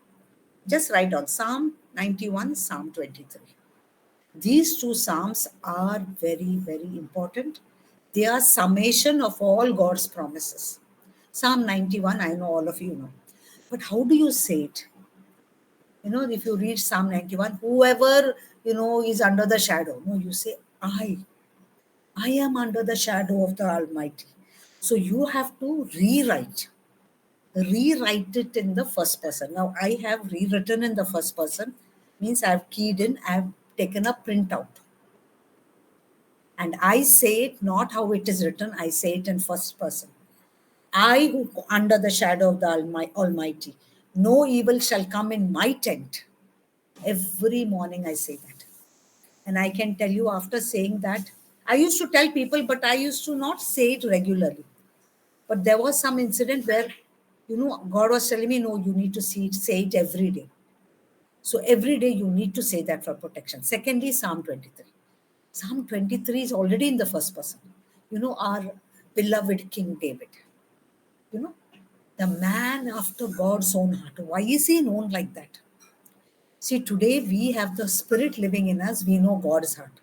just write down Psalm 91, Psalm 23. These 2 Psalms are very, very important. They are summation of all God's promises. Psalm 91, I know all of you know. But how do you say it? If you read Psalm 91, whoever, is under the shadow. No, you say, I am under the shadow of the Almighty. So you have to rewrite it in the first person. Now, I have rewritten in the first person, means I have keyed in, I have taken a printout. And I say it not how it is written, I say it in first person. I who under the shadow of the Almighty, no evil shall come in my tent. Every morning I say that. And I can tell you, after saying that, I used to tell people, but I used to not say it regularly. But there was some incident where, God was telling me, no, you need to say it every day. So every day you need to say that for protection. Secondly, Psalm 23. Psalm 23 is already in the first person. Our beloved King David. The man after God's own heart. Why is he known like that? See, today we have the Spirit living in us. We know God's heart.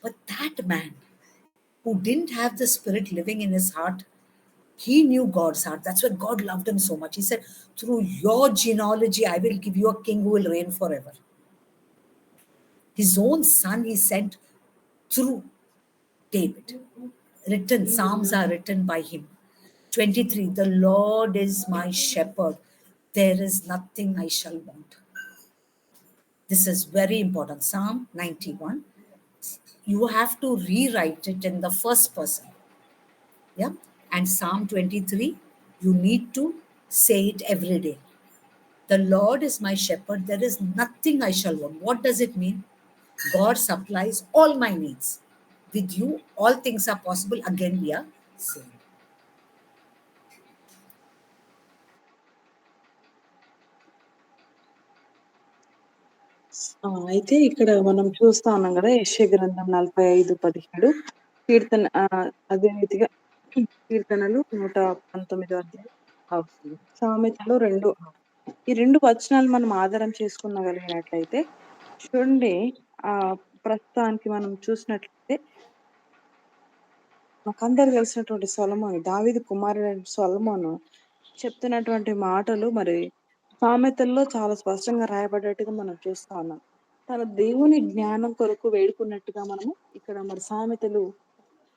But that man who didn't have the Spirit living in his heart, he knew God's heart. That's why God loved him so much. He said, through your genealogy, I will give you a king who will reign forever. His own son he sent through David. Psalms are written by him. 23, the Lord is my shepherd. There is nothing I shall want. This is very important. Psalm 91. You have to rewrite it in the first person. Yeah. And Psalm 23, you need to say it every day. The Lord is my shepherd. There is nothing I shall want. What does it mean? God supplies all my needs. With you, all things are possible. Again, we are saved. అయితే ఇక్కడ మనం చూస్తా ఉన్నాం కదా, యెషయా గ్రంథం 45:17, కీర్తన అదే రీతిగా కీర్తనలు 119 అధ్యాయం సామెతలు 2. ఈ 2 వచనాలు మనం ఆధారం చేసుకునగలిగినట్లయితే, చూడండి, ప్రస్తుతానికి మనం చూసినట్లయితే మనకందరికి తెలిసినటువంటి సొలొమోను, దావీదు కుమారుడైన సొలొమోను చెప్తున్నటువంటి మాటలు మరి సామెతల్లో చాలా స్పష్టంగా రాయబడ్డట్టుగా మనం చూస్తా ఉన్నాం. తన దేవుని జ్ఞానం కొరకు వేడుకున్నట్టుగా మనము ఇక్కడ మరి సామెతలు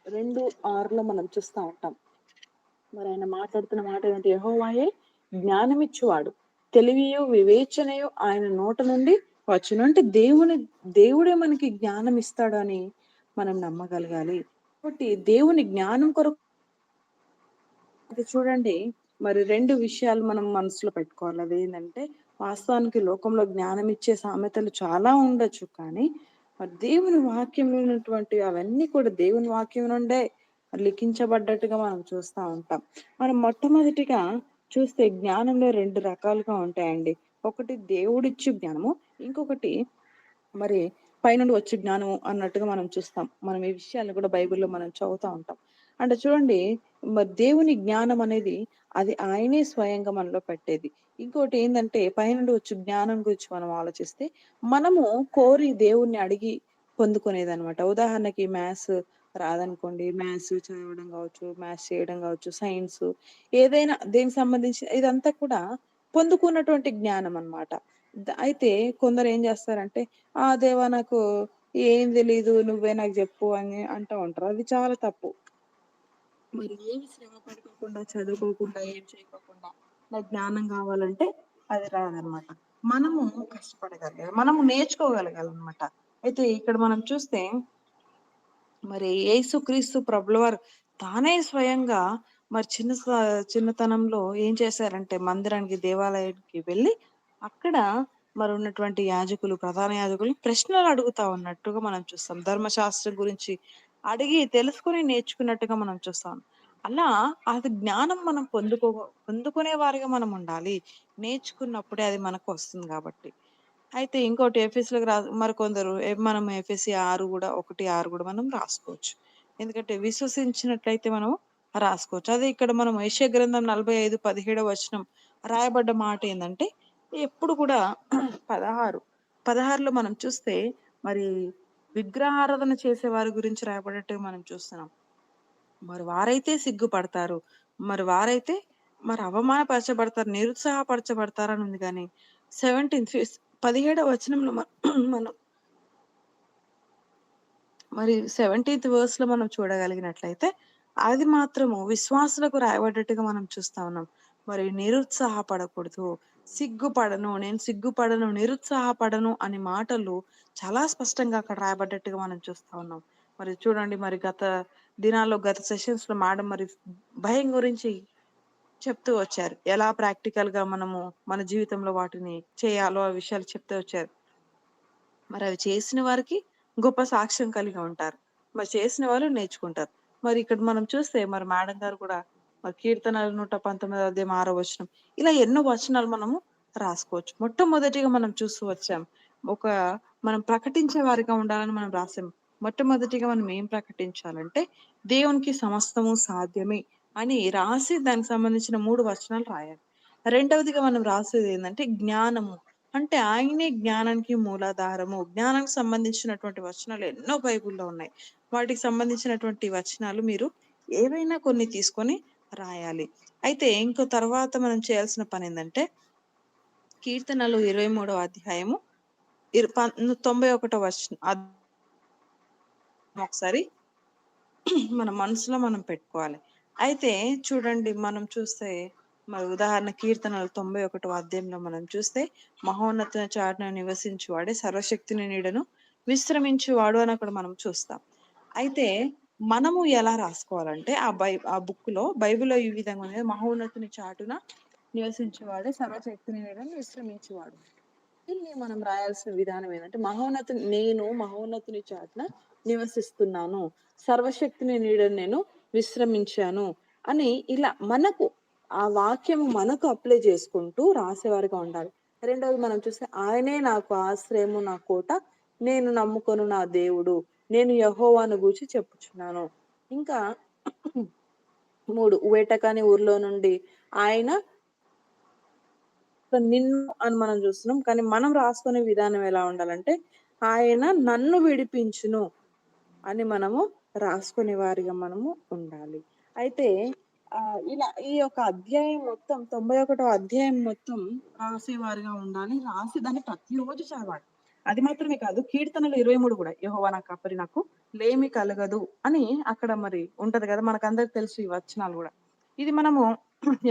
2:6లో మనం చూస్తా ఉంటాం. మరి ఆయన మాట్లాడుతున్న మాట ఏంటంటే, యెహోవాయే జ్ఞానమిచ్చువాడు, తెలివియు వివేచనయు ఆయన నోట నుండి వచ్చును. అంటే దేవుడే మనకి జ్ఞానం ఇస్తాడు అని మనం నమ్మగలగాలి. కాబట్టి దేవుని జ్ఞానం కొరకు ఇది చూడండి, మరి 2 విషయాలు మనం మనసులో పెట్టుకోవాలి. అదేంటంటే, వాస్తవానికి లోకంలో జ్ఞానం ఇచ్చే సామెతలు చాలా ఉండొచ్చు. కానీ, మరి దేవుని వాక్యంలో ఉన్నటువంటి అవన్నీ కూడా దేవుని వాక్యం నుండే లిఖించబడ్డట్టుగా మనం చూస్తా ఉంటాం. మనం మొట్టమొదటిగా చూస్తే జ్ఞానంలో 2 రకాలుగా ఉంటాయండి. ఒకటి దేవుడిచ్చు జ్ఞానము. ఇంకొకటి మరి పైనుండి వచ్చే జ్ఞానం అన్నట్టుగా మనం చూస్తాం. మనం ఈ విషయాలను కూడా బైబిల్‌లో మనం చదువుతా ఉంటాం. అంటే చూడండి, మరి దేవుని జ్ఞానం అనేది అది ఆయనే స్వయంగా మనలో పెట్టేది. ఇంకోటి ఏందంటే పైనుండి వచ్చే జ్ఞానం గురించి మనం ఆలోచిస్తే, మనము కోరి దేవుణ్ణి అడిగి పొందుకునేదనమాట. ఉదాహరణకి మ్యాథ్స్ రాదనుకోండి, మ్యాథ్స్ చదవడం కావచ్చు, మ్యాథ్స్ చేయడం కావచ్చు, సైన్స్ ఏదైనా దేనికి సంబంధించి ఇదంతా కూడా పొందుకున్నటువంటి జ్ఞానం అన్నమాట. అయితే కొందరు ఏం చేస్తారంటే, "ఆ! దేవా నాకు ఏం తెలీదు. నువ్వే నాకు జెప్పు" అని అంటా ఉంటారు. అది చాలా తప్పు. మరి ఏమి శ్రమ పడుకోకుండా, చదువుకోకుండా, ఏం చేయకోకుండా నాకు జ్ఞానం కావాలంటే అది రాదనమాట. మనము కష్టపడగలగాలి. మనము నేర్చుకోగలగాలనమాట. అయితే ఇక్కడ మనం చూస్తే మరి యేసుక్రీస్తు ప్రభుల వారు తానే స్వయంగా మరి చిన్నతనంలో ఏం చేశారంటే మందిరానికి, దేవాలయానికి వెళ్ళి అక్కడ మరి ఉన్నటువంటి యాజకులు, ప్రధాన యాజకులు ప్రశ్నలు అడుగుతా ఉన్నట్టుగా మనం చూస్తాం. ధర్మశాస్త్రం గురించి అడిగి తెలుసుకొని నేర్చుకున్నట్టుగా మనం చూస్తాం. అలా అది జ్ఞానం మనం పొందుకునే వారిగా మనం ఉండాలి. నేర్చుకున్నప్పుడే అది మనకు వస్తుంది కాబట్టి. అయితే ఇంకోటి ఎఫెసీయులకు మరికొందరు మనం ఎఫెసీ 6 గూడా 1, 6 గూడా మనం రాసుకోవచ్చు. ఎందుకంటే విశ్వసించినట్లయితే మనం రాసుకోవచ్చు. అదే ఇక్కడ మనం యెషయా గ్రంథం 45, 17 వచనం రాయబడ్డ మాట ఏందంటే, ఎప్పుడు కూడా 16లో మనం చూస్తే మరి విగ్రహారాధన చేసే వారి గురించి రాయబడట్టుగా మనం చూస్తున్నాం. మరి వారైతే సిగ్గుపడతారు. మరి అవమానపరచబడతారు, నిరుత్సాహపరచబడతారని ఉంది గానీ 17వ వచనంలో మనం మరి 17th వర్స్‌లో మనం చూడగలిగినట్లయితే, అది మాత్రము విశ్వాసులకు రాయబడ్డట్టుగా మనం చూస్తా ఉన్నాం. మరి నిరుత్సాహపడకూడదు, నేను సిగ్గుపడను, నిరుత్సాహపడను అనే మాటలు చాలా స్పష్టంగా అక్కడ రాయబడ్డట్టుగా మనం చూస్తా ఉన్నాం. మరి చూడండి, మరి గత సెషన్స్‌లో మేడం మరి భయం గురించి చెప్తూ వచ్చారు. ఎలా ప్రాక్టికల్‌గా మనము మన జీవితంలో వాటిని చేయాలో ఆ విషయాలు చెప్తూ వచ్చారు. మరి అవి చేసిన వారికి గొప్ప సాక్ష్యం కలిగి ఉంటారు. మరి చేసిన వాళ్ళు నేర్చుకుంటారు. మరి ఇక్కడ మనం చూస్తే మరి మేడం గారు కూడా మరి కీర్తనలు 119 అధ్యాయం 6వ వచనం ఇలా ఎన్నో వచనాలు మనము రాసుకోవచ్చు. మొట్టమొదటిగా మనం చూస్తూ వచ్చాం. ఒక మనం ప్రకటించే వారిగా ఉండాలని మనం రాసాం. మొట్టమొదటిగా మనం ఏం ప్రకటించాలంటే దేవునికి సమస్తము సాధ్యమే అని రాసి దానికి సంబంధించిన 3 వచనాలు రాయాలి. రెండవదిగా మనం రాసేది ఏందంటే జ్ఞానము. అంటే ఆయనే జ్ఞానానికి మూలాధారము. జ్ఞానానికి సంబంధించినటువంటి వచనాలు ఎన్నో బైబిల్‌లో ఉన్నాయి. వాటికి సంబంధించినటువంటి వచనాలు మీరు ఏవైనా కొన్ని తీసుకొని రాయాలి. అయితే ఇంకో తర్వాత మనం చేయాల్సిన పనేందంటే, కీర్తనలు 23వ అధ్యాయము 91వ వచనం ఒకసారి మన మనసులో మనం పెట్టుకోవాలి. అయితే చూడండి, మనం చూస్తే మరి ఉదాహరణ కీర్తనలు 91వ అధ్యాయంలో మనం చూస్తే, మహోన్నతుని చాటున నివసించువాడే సర్వశక్తుని నీడను విశ్రమించువాడు అని అక్కడ మనం చూస్తాం. అయితే మనము ఎలా రాసుకోవాలంటే ఆ బుక్‌లో బైబిల్‌లో ఈ విధంగా ఉంది. మహోన్నతుని చాటున నివసించేవాడే సర్వశక్తుని నీడను విశ్రమించువాడు. దీన్ని మనం రాయాల్సిన విధానం ఏంటంటే, నేను మహోన్నతుని చాటున నివసిస్తున్నాను, సర్వశక్తిని నీడను నేను విశ్రమించాను అని ఇలా మనకు ఆ వాక్యము మనకు అప్లై చేసుకుంటూ రాసేవారిగా ఉండాలి. రెండోది మనం చూస్తే, ఆయనే నాకు ఆశ్రయము, నా కోట, నేను నమ్ముకొను నా దేవుడు, నేను యెహోవాను గూర్చి చెప్పుచున్నాను. ఇంకా 3 వేటకాని ఊర్లో నుండి ఆయన నిన్ను అని మనం చూస్తున్నాం. కానీ మనం రాసుకునే విధానం ఎలా ఉండాలంటే, ఆయన నన్ను విడిపించును అని మనము రాసుకునే వారిగా మనము ఉండాలి. అయితే ఇలా ఈ యొక్క అధ్యాయం మొత్తం 91వ అధ్యాయం మొత్తం రాసేవారిగా ఉండాలి. రాసి దాన్ని ప్రతిరోజు చదవాలి. అది మాత్రమే కాదు, కీర్తనలు 23 కూడా యెహోవా నా కాపరి, నాకు లేమి కలగదు అని అక్కడ మరి ఉంటది కదా. మనకందరికి తెలుసు ఈ వచనాలు కూడా. ఇది మనము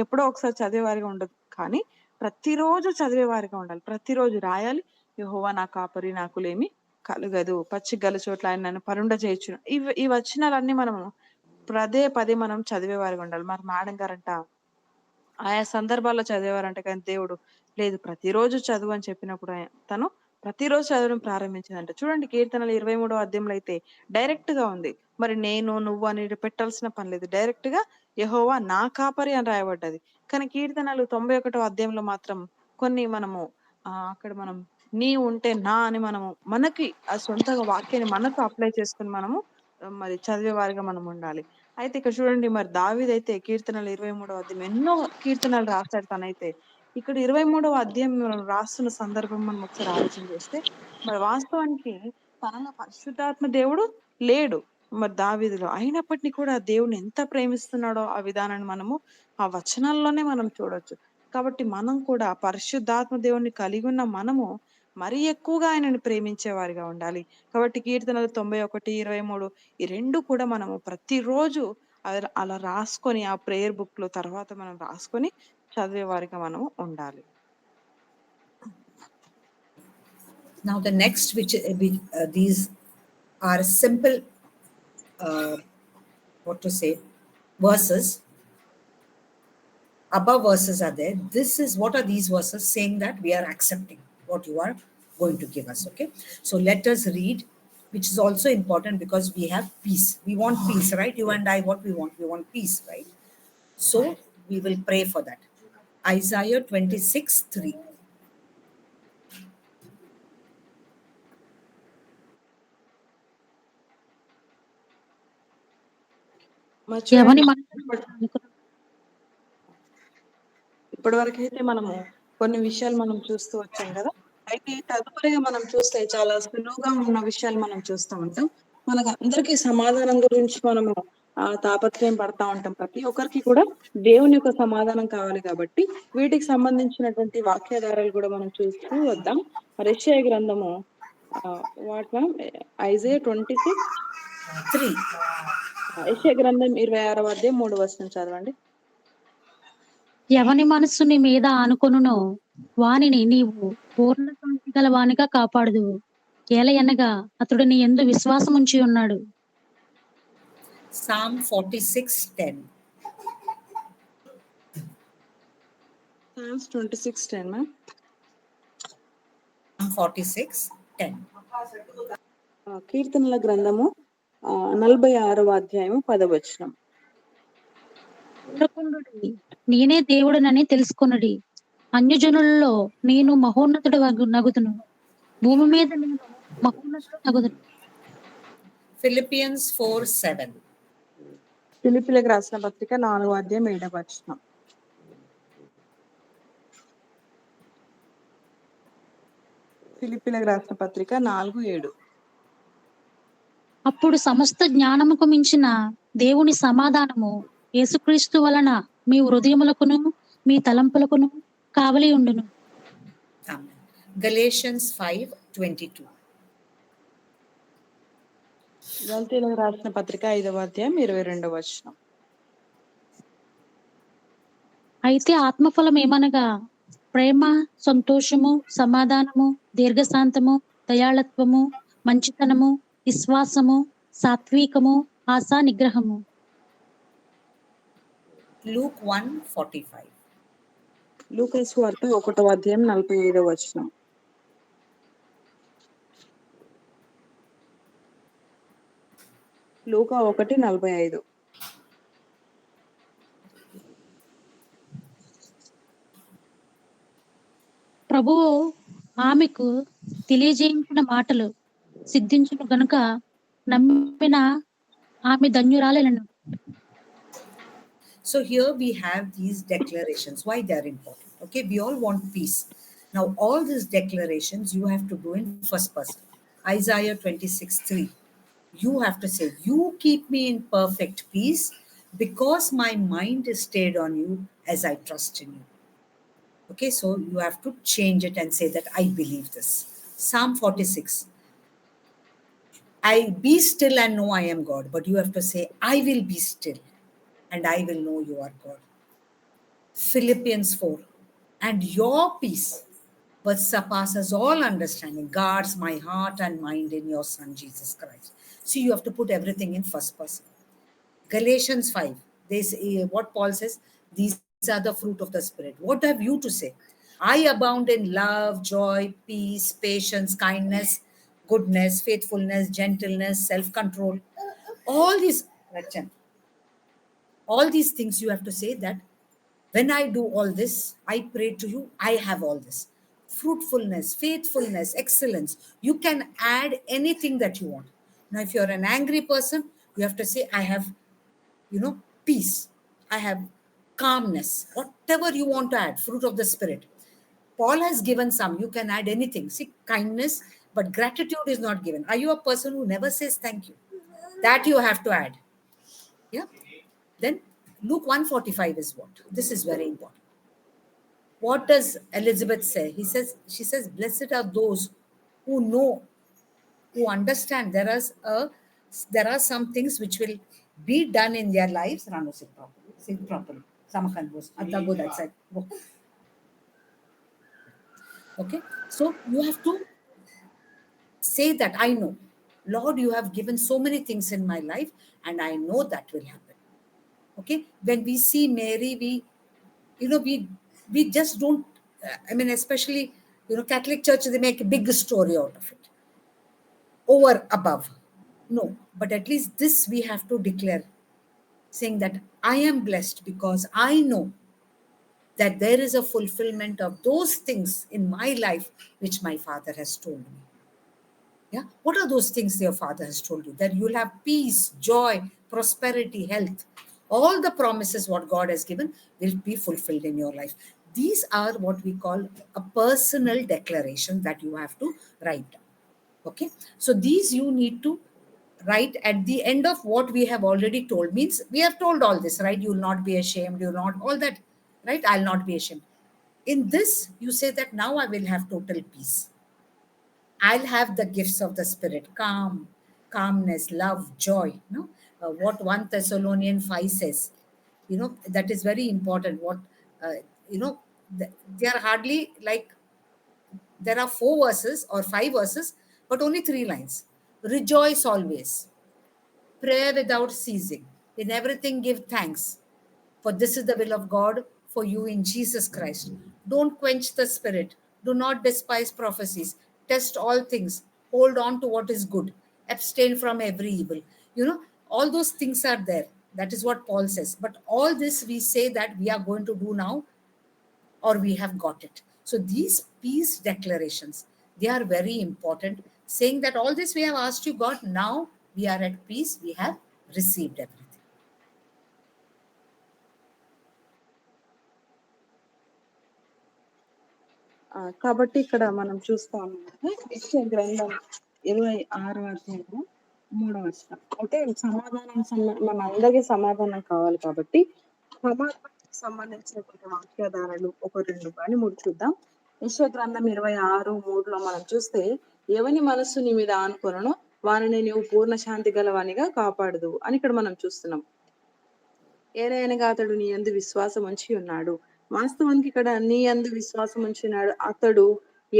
ఎప్పుడో ఒకసారి చదివేవారిగా ఉండదు, కానీ ప్రతిరోజు చదివేవారిగా ఉండాలి. ప్రతిరోజు రాయాలి, యెహోవా నా కాపరి, నాకు లేమి కలుగదు, పచ్చిక గల చోట్ల ఆయన నన్ను పరుండ చేయొచ్చును. ఈ వచనాలన్నీ మనము పదే పదే మనం చదివేవారిగా ఉండాలి. మరి మేడం గారంట ఆయా సందర్భాల్లో చదివేవారంట, కానీ దేవుడు లేదు ప్రతిరోజు చదువు అని చెప్పినప్పుడు తను ప్రతిరోజు చదవడం ప్రారంభించిందంట. చూడండి, కీర్తనలు 23వ అధ్యాయంలో అయితే డైరెక్ట్ గా ఉంది. మరి నేను నువ్వు అని పెట్టాల్సిన పని లేదు, డైరెక్ట్ గా యెహోవా నా కాపరి అని రాయబడ్డది. కానీ కీర్తనలు 91వ అధ్యాయంలో మాత్రం కొన్ని మనము అక్కడ మనం నీ ఉంటే నా అని మనము మనకి ఆ సొంతగా వాక్యాన్ని మనకు అప్లై చేసుకుని మనము మరి చదివే వారిగా మనం ఉండాలి. అయితే ఇక్కడ చూడండి, మరి దావీదైతే కీర్తనలు 23వ అధ్యాయం ఎన్నో కీర్తనలు రాశాడు తనైతే. ఇక్కడ 23వ అధ్యాయం రాస్తున్న సందర్భం మనం ఒకసారి ఆలోచన చేస్తే, మరి వాస్తవానికి తనలో పరిశుద్ధాత్మ దేవుడు లేడు మరి దావీదులో. అయినప్పటికీ కూడా దేవుని ఎంత ప్రేమిస్తున్నాడో ఆ విధానాన్ని మనము ఆ వచనాల్లోనే మనం చూడొచ్చు. కాబట్టి మనం కూడా పరిశుద్ధాత్మ దేవుణ్ణి కలిగి ఉన్న మనము మరీ ఎక్కువగా ఆయనని ప్రేమించే వారిగా ఉండాలి. కాబట్టి కీర్తనలు 91, 23 ఈ రెండు కూడా మనము ప్రతిరోజు అలా రాసుకొని ఆ ప్రేయర్ బుక్ లో తర్వాత మనం రాసుకొని చదివే వారిగా మనము ఉండాలి. Now the next, these are simple, what to say, verses. Above verses are there. This is what are these verses saying that we are accepting what you are going to give us. Okay, so let us read, which is also important because we have peace. We want peace, right? You and I, what we want peace, right? So we will pray for that. Isaiah 26:3. ఎవని ఇప్పటి వరకు అయితే మనము కొన్ని విషయాలు మనం చూస్తూ వచ్చాం కదా. అయితే తదుపరిగా మనం చూస్తే చాలా సులువుగా ఉన్న విషయాలు మనం చూస్తూ ఉంటాం. మనకు అందరికీ సమాధానం గురించి మనము తాపత్రయం పడతా ఉంటాం. ప్రతి ఒక్కరికి కూడా దేవుని యొక్క సమాధానం కావాలి. కాబట్టి వీటికి సంబంధించినటువంటి వాక్యాధారాలు కూడా మనం చూస్తూ వద్దాం. యెషయా గ్రంథము ఐజాయా 26:3. యెషయా గ్రంథం 26వ అధ్యాయం 3వ వచనం చదవండి. ఎవని మనస్సు నీ మీద ఆనుకొనునో వానిని నీవు పూర్ణ శాంతి గల వానిగా కాపాడుదువు. ఏలయనగా అతడు నీ యందు విశ్వాసం ఉంచి ఉన్నాడు. Psalm 46:10. Psalms 26:10, ma'am. Psalm 46:10. కీర్తనల గ్రంథము 46వ అధ్యాయము 10వ వచనం. నేనే దేవుడనని తెలుసుకొనుడి. అన్యజనులలో నేను మహోన్నతుడు నగుదును. భూమి మీద నేను మహోన్నతుడు నగుదును. Philippians 4:7. ఫిలిప్పీలకు రాసిన పత్రిక 4వ అధ్యాయం 7వ వచనం. ఫిలిప్పీలకు రాసిన పత్రిక 4:7. అప్పుడు సమస్త జ్ఞానముకు మించిన దేవుని సమాధానము యేసుక్రీస్తు వలన మీ హృదయములకును మీ తలంపులకును కావలి ఉండును. Galatians 5:22. గలతీయులకు రాసిన పత్రిక 5వ అధ్యాయం 22వ వచనం. అయితే ఆత్మఫలం ఏమనగా ప్రేమ, సంతోషము, సమాధానము, దీర్ఘశాంతము, దయాళత్వము, మంచితనము, విశ్వాసము, సాత్వికము, ఆశా నిగ్రహము. Luke 1:45. లూకా సువార్త 1వ అధ్యాయం 45వ వచనం. లూకా 1:45. ప్రభువు ఆమెకు తెలియజేయించిన మాటలు సిద్ధించును గనుక నమ్మిన ఆమె ధన్యురాలెను. So here we have these declarations, why they are important. Okay, we all want peace. Now all these declarations you have to do in first person. Isaiah 26:3. You have to say, you keep me in perfect peace because my mind is stayed on you as I trust in you. Okay, so you have to change it and say that I believe this. Psalm 46. I be still and know I am God, but you have to say, I will be still and I will know you are God. Philippians 4. And your peace, which surpasses all understanding, guards my heart and mind in your Son, Jesus Christ. So you have to put everything in first person. Galatians 5, what Paul says, these are the fruit of the Spirit. What have you to say? I abound in love, joy, peace, patience, kindness, goodness, faithfulness, gentleness, self-control. All these, Rachan, all these things you have to say that when I do all this, I pray to you, I have all this. Fruitfulness, faithfulness, excellence. You can add anything that you want. Now, if you're an angry person, you have to say, I have, peace. I have calmness. Whatever you want to add, fruit of the Spirit. Paul has given some. You can add anything. See, kindness, but gratitude is not given. Are you a person who never says thank you? That you have to add. Yeah. Then Luke 145 is what? This is very important. What does Elizabeth say? She says, blessed are those who know, who understand there are some things which will be done in their lives. Rano, sit properly. Sit properly. Samakan goes. Atta go that side. Go. Okay. So you have to say that I know. Lord, you have given so many things in my life, and I know that will happen. Okay. When we see Mary, we just don't, especially, Catholic Church, they make a big story out of it. Over, above. No, but at least this we have to declare, saying that I am blessed because I know that there is a fulfillment of those things in my life which my Father has told me. Yeah. What are those things your Father has told you? That you'll have peace, joy, prosperity, health. All the promises what God has given will be fulfilled in your life. These are what we call a personal declaration that you have to write down. Okay. So these you need to write at the end of what we have already told. Means we have told all this, right? You will not be ashamed. You will not, all that, right? I'll not be ashamed. In this, you say that now I will have total peace. I'll have the gifts of the Spirit, calmness, love, joy. What 1 Thessalonians 5 says, that is very important. What, they are hardly like, there are 4 verses or 5 verses, but only 3 lines. Rejoice always, pray without ceasing, in everything give thanks, for this is the will of God for you in Jesus Christ. Don't quench the Spirit. Do not despise prophecies. Test all things. Hold on to what is good. Abstain from every evil. All those things are there. That is what Paul says. But all this we say that we are going to do now, or we have got it. So these peace declarations, they are very important, saying that all this we have asked you, God, now we are at peace. We have received everything. కాబట్టి ఇక్కడ మనం చూస్తా ఉన్నాము యెషయా గ్రంథం 26వ అధ్యాయము 3వ వచనం. అంటే మన అందరికీ సమాధానం కావాలి కాబట్టి సమాధానానికి సంబంధించినటువంటి వాక్యాధారాలు 1, 2 కానీ 3 చూద్దాం. యెషయా గ్రంథం 26:3లో మనం చూస్తే, ఎవని మనస్సు నీ మీద ఆనుకొననో వానిని నీవు పూర్ణ శాంతి గలవానిగా కాపాడదు అని ఇక్కడ మనం చూస్తున్నాం. ఏలయనగా అతడు నీ యందు విశ్వాసం ఉంచి ఉన్నాడు. వాస్తవానికి ఇక్కడ నీ యందు విశ్వాసం ఉంచినాడు అతడు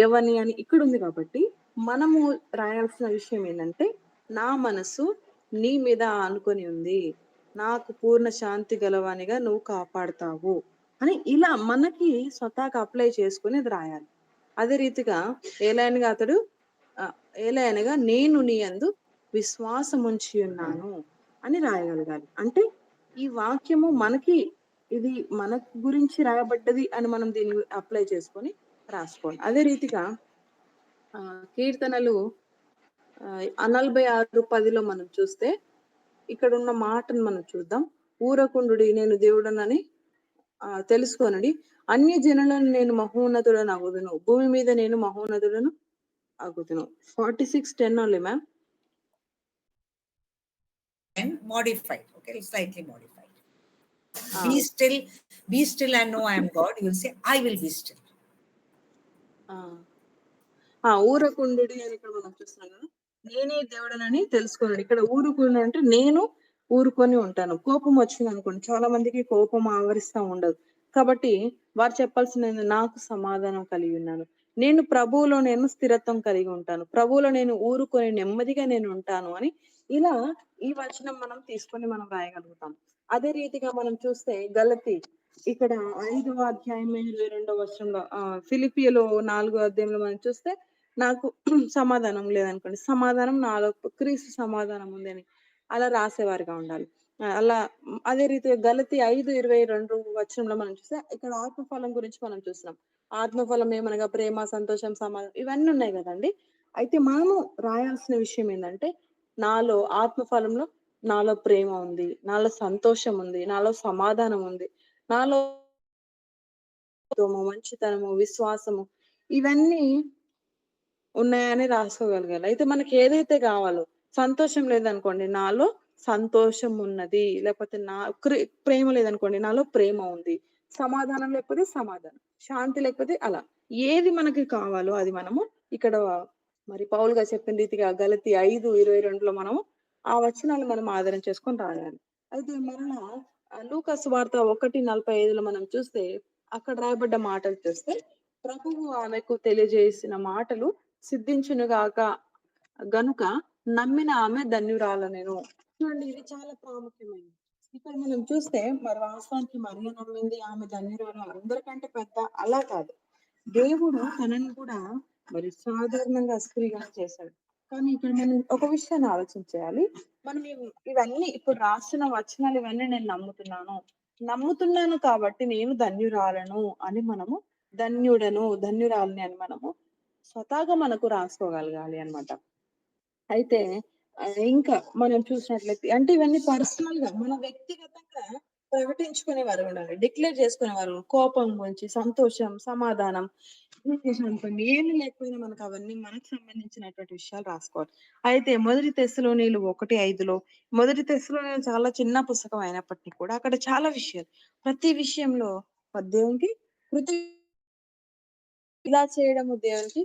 ఎవని అని ఇక్కడ ఉంది. కాబట్టి మనము రాయాల్సిన విషయం ఏంటంటే, నా మనసు నీ మీద ఆనుకొని ఉంది, నాకు పూర్ణ శాంతి గలవానిగా నువ్వు కాపాడుతావు అని ఇలా మనకి స్వతహాగా అప్లై చేసుకుని అది రాయాలి. అదే రీతిగా ఏలయనగా నేను నీ యందు విశ్వాసం ఉంచి ఉన్నాను అని రాయగలగాలి. అంటే ఈ వాక్యము మనకి, ఇది మన గురించి రాయబడ్డది అని మనం దీన్ని అప్లై చేసుకొని రాసుకోవాలి. అదే రీతిగా కీర్తనలు 46:10లో మనం చూస్తే, ఇక్కడ ఉన్న మాటను మనం చూద్దాం. ఊరకుండుడి, నేను దేవుడనని తెలుసుకోనండి, అన్య జనులను నేను మహోన్నతుడను అగుదును, భూమి మీద నేను మహోన్నతుడను అగుదును. 46:10 only ma'am. modified. Okay, slightly modified. Ah. Be still and know I am God. You will say, I will be still. ఊరకుండుడి అని ఇక్కడ మనం చూస్తున్నాం కదా, నేనే దేవుడనని తెలుసుకోండి. ఇక్కడ ఊరుకుని అంటే నేను ఊరుకొని ఉంటాను. కోపం వచ్చింది అనుకోండి, చాలా మందికి కోపం ఆవరిస్తా ఉండదు. కాబట్టి వారు చెప్పాల్సింది, నాకు సమాధానం కలిగి ఉన్నాను, నేను ప్రభువులో నేను స్థిరత్వం కలిగి ఉంటాను, ప్రభువులో నేను ఊరుకొని నెమ్మదిగా నేను ఉంటాను అని ఇలా ఈ వచనం మనం తీసుకొని మనం రాయగలుగుతాం. అదే రీతిగా మనం చూస్తే గలతీ ఇక్కడ 5వ అధ్యాయం 22వ వచనంలో, ఫిలిపియలో 4వ అధ్యాయంలో మనం చూస్తే, నాకు సమాధానం లేదనుకోండి, సమాధానం నాలో క్రీస్తు సమాధానం ఉంది అని అలా రాసేవారిగా ఉండాలి. అలా అదే రీతిగా గలతీ 5:22 వచనంలో మనం చూస్తే, ఇక్కడ ఆత్మఫలం గురించి మనం చూస్తున్నాం. ఆత్మఫలం ఏమనగా ప్రేమ, సంతోషం, సమాధానం ఇవన్నీ ఉన్నాయి కదండి. అయితే మనము రాయాల్సిన విషయం ఏంటంటే, నాలో ఆత్మఫలంలో నాలో ప్రేమ ఉంది, నాలో సంతోషం ఉంది, నాలో సమాధానం ఉంది, నాలో మంచితనము, విశ్వాసము ఇవన్నీ ఉన్నాయని రాసుకోగలగాలి. అయితే మనకి ఏదైతే కావాలో, సంతోషం లేదనుకోండి, నాలో సంతోషం ఉన్నది, లేకపోతే ప్రేమ లేదనుకోండి, నాలో ప్రేమ ఉంది, సమాధానం లేకపోతే సమాధానం, శాంతి లేకపోతే అలా ఏది మనకి కావాలో అది మనము ఇక్కడ మరి పౌలు గారు చెప్పిన రీతిగా గలతీ 5:22లో మనము ఆ వచనాలు మనం ఆధారం చేసుకొని రాయాలి. అయితే మరలా లూకా సువార్త 1:45లో మనం చూస్తే, అక్కడ రాయబడ్డ మాటలు చూస్తే, ప్రభువు ఆమెకు తెలియజేసిన మాటలు సిద్ధించునుగాక గనుక నమ్మిన ఆమె ధన్యురాలనెను. చూడండి, ఇది చాలా ప్రాముఖ్యమైనది. ఇక్కడ మనం చూస్తే మరి వాస్తవానికి మరియ నమ్మింది, ఆమె ధన్యురాలు, అందరికంటే పెద్ద అలా కాదు. దేవుడు తనని కూడా మరి సాధారణంగా స్త్రీగా చేశాడు. కానీ ఇక్కడ మనం ఒక విషయాన్ని ఆలోచించేయాలి. మనం ఇవన్నీ ఇప్పుడు రాసిన వచనాలు ఇవన్నీ నేను నమ్ముతున్నాను కాబట్టి నేను ధన్యురాలను అని మనము, ధన్యుడను ధన్యురాలని అని మనము స్వతహాగా మనకు రాసుకోగలగాలి అన్నమాట. అయితే ఇంకా మనం చూసినట్లయితే, అంటే ఇవన్నీ పర్సనల్ గా మన వ్యక్తిగతంగా ప్రకటించుకునేవారు ఉండాలి, డిక్లేర్ చేసుకునేవారు. కోపం గురించి, సంతోషం, సమాధానం అనుకోండి, ఏమి లేకపోయినా మనకు అవన్నీ మనకు సంబంధించినటువంటి విషయాలు రాసుకోవాలి. అయితే మొదటి తెస్సలోనీయులు 1:5లో, మొదటి తెస్సలోనీయులు చాలా చిన్న పుస్తకం అయినప్పటికీ కూడా అక్కడ చాలా విషయాలు, ప్రతి విషయంలో దేవునికి ఇలా చేయడము దేవునికి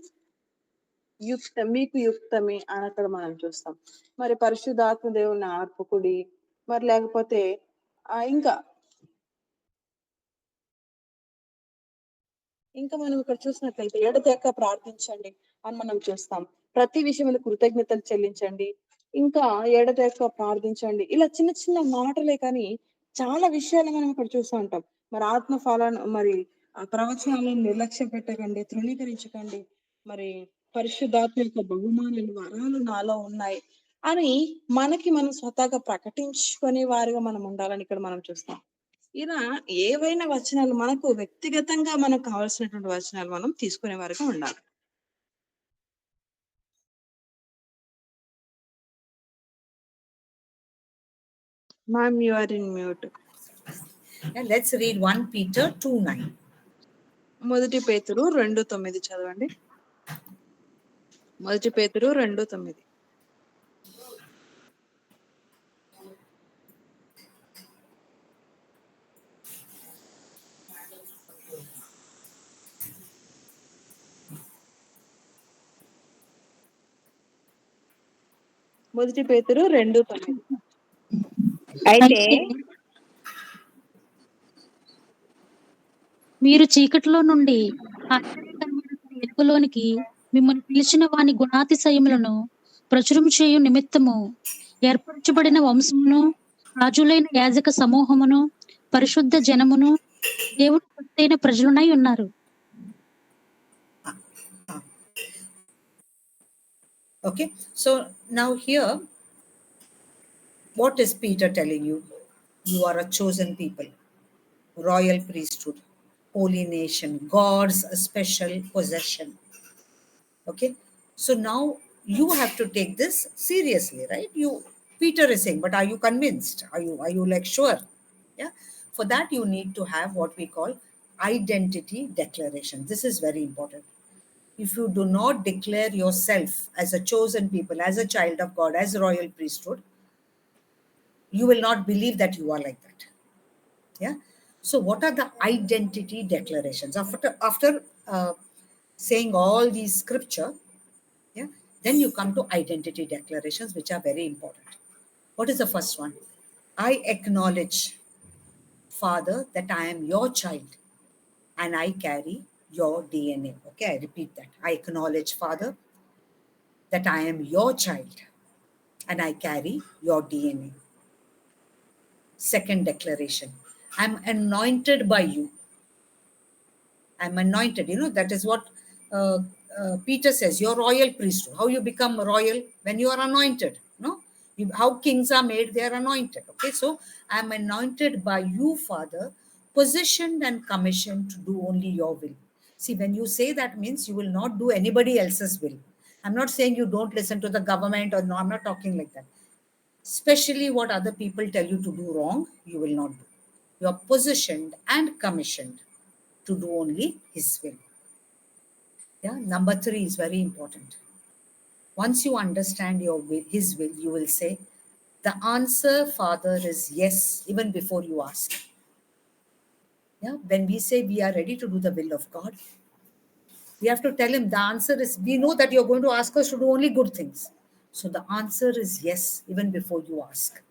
మీకు యుక్తమే అని అక్కడ మనం చూస్తాం. మరి పరిశుద్ధాత్మ దేవుని ఆర్పకుడి, మరి లేకపోతే ఇంకా మనం ఇక్కడ చూసినట్లయితే ఎడతెక్క ప్రార్థించండి అని మనం చూస్తాం. ప్రతి విషయంలో కృతజ్ఞతలు చెల్లించండి, ఇంకా ఎడతెక్క ప్రార్థించండి, ఇలా చిన్న చిన్న మాటలే కానీ చాలా విషయాలు మనం ఇక్కడ చూస్తూ ఉంటాం. మరి ఆత్మఫలాన్ని మరి ప్రవచనాలను నిర్లక్ష్య పెట్టకండి, తృణీకరించకండి, మరి పరిశుద్ధాత్మ యొక్క బహుమానాలు, వరాలు నాలో ఉన్నాయి అని మనకి మనం స్వతహాగా ప్రకటించుకునే వారిగా మనం ఉండాలని ఇక్కడ మనం చూస్తాం. ఇలా ఏవైనా వచనాలు మనకు వ్యక్తిగతంగా మనకు కావాల్సినటువంటి వచనాలు మనం తీసుకునే వారిగా ఉండాలి. Ma'am, you are in mute. And let's read 1 Peter 2:9. మొదటి పేతురు 2:9 చదవండి. మొదటి పేతురు 2:9. మొదటి పేతురు 2:9. అయితే మీరు చీకటిలో నుండి ఆశ్చర్యకరమైన వెలుగులోనికి మిమ్మల్ని పిలిచిన వాని గుణాతిశయములను ప్రచురం చేయు నిమిత్తము ఏర్పరచబడిన వంశమును, రాజులైన యాజక సమూహమును, పరిశుద్ధ జనమును, దేవుడు సొత్తైన ప్రజలునై ఉన్నారు. Okay, so now here, what is Peter telling you? You are a chosen people, royal priesthood, holy nation, God's special possession. Okay, so now you have to take this seriously, right? Peter is saying, but are you convinced? Are you like sure? Yeah, for that you need to have what we call identity declaration. This is very important. If you do not declare yourself as a chosen people, as a child of God, as a royal priesthood, you will not believe that you are like that. Yeah. So what are the identity declarations? After saying all these scripture, yeah, then you come to identity declarations, which are very important. What is the first one? I acknowledge, Father, that I am your child and I carry your DNA. Okay, I repeat that. I acknowledge, Father, that I am your child and I carry your DNA. Second declaration, I'm anointed by you. I'm anointed. That is what uh, Peter says, your royal priesthood. How you become royal? When you are anointed. No? How kings are made, they are anointed. Okay, so I'm anointed by you, Father, positioned and commissioned to do only your will. See, when you say that means you will not do anybody else's will. I'm not saying you don't listen to the government or no, I'm not talking like that. Especially what other people tell you to do wrong, you will not do. You are positioned and commissioned to do only his will. Yeah, number 3 is very important. Once you understand your will, his will, you will say, the answer, Father, is yes, even before you ask. Yeah, when we say we are ready to do the will of God, we have to tell him the answer is, we know that you're going to ask us to do only good things. So the answer is yes, even before you ask.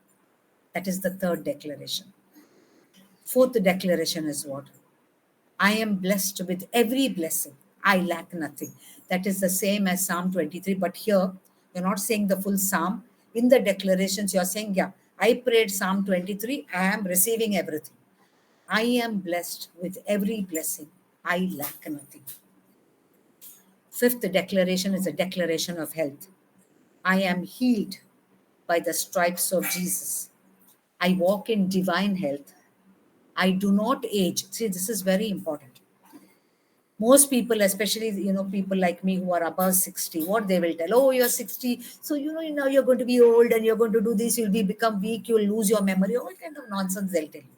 That is the third declaration. Fourth declaration is what? I am blessed with every blessing. I lack nothing. That is the same as Psalm 23. But here, you're not saying the full Psalm. In the declarations, you're saying, yeah, I prayed Psalm 23. I am receiving everything. I am blessed with every blessing. I lack nothing. Fifth declaration is a declaration of health. I am healed by the stripes of Jesus. I walk in divine health. I do not age. See, this is very important. Most people, especially people like me who are above 60, what they will tell, oh, you're 60, so now you're going to be old and you're going to do this, you'll become weak, you'll lose your memory, all kind of nonsense they'll tell you.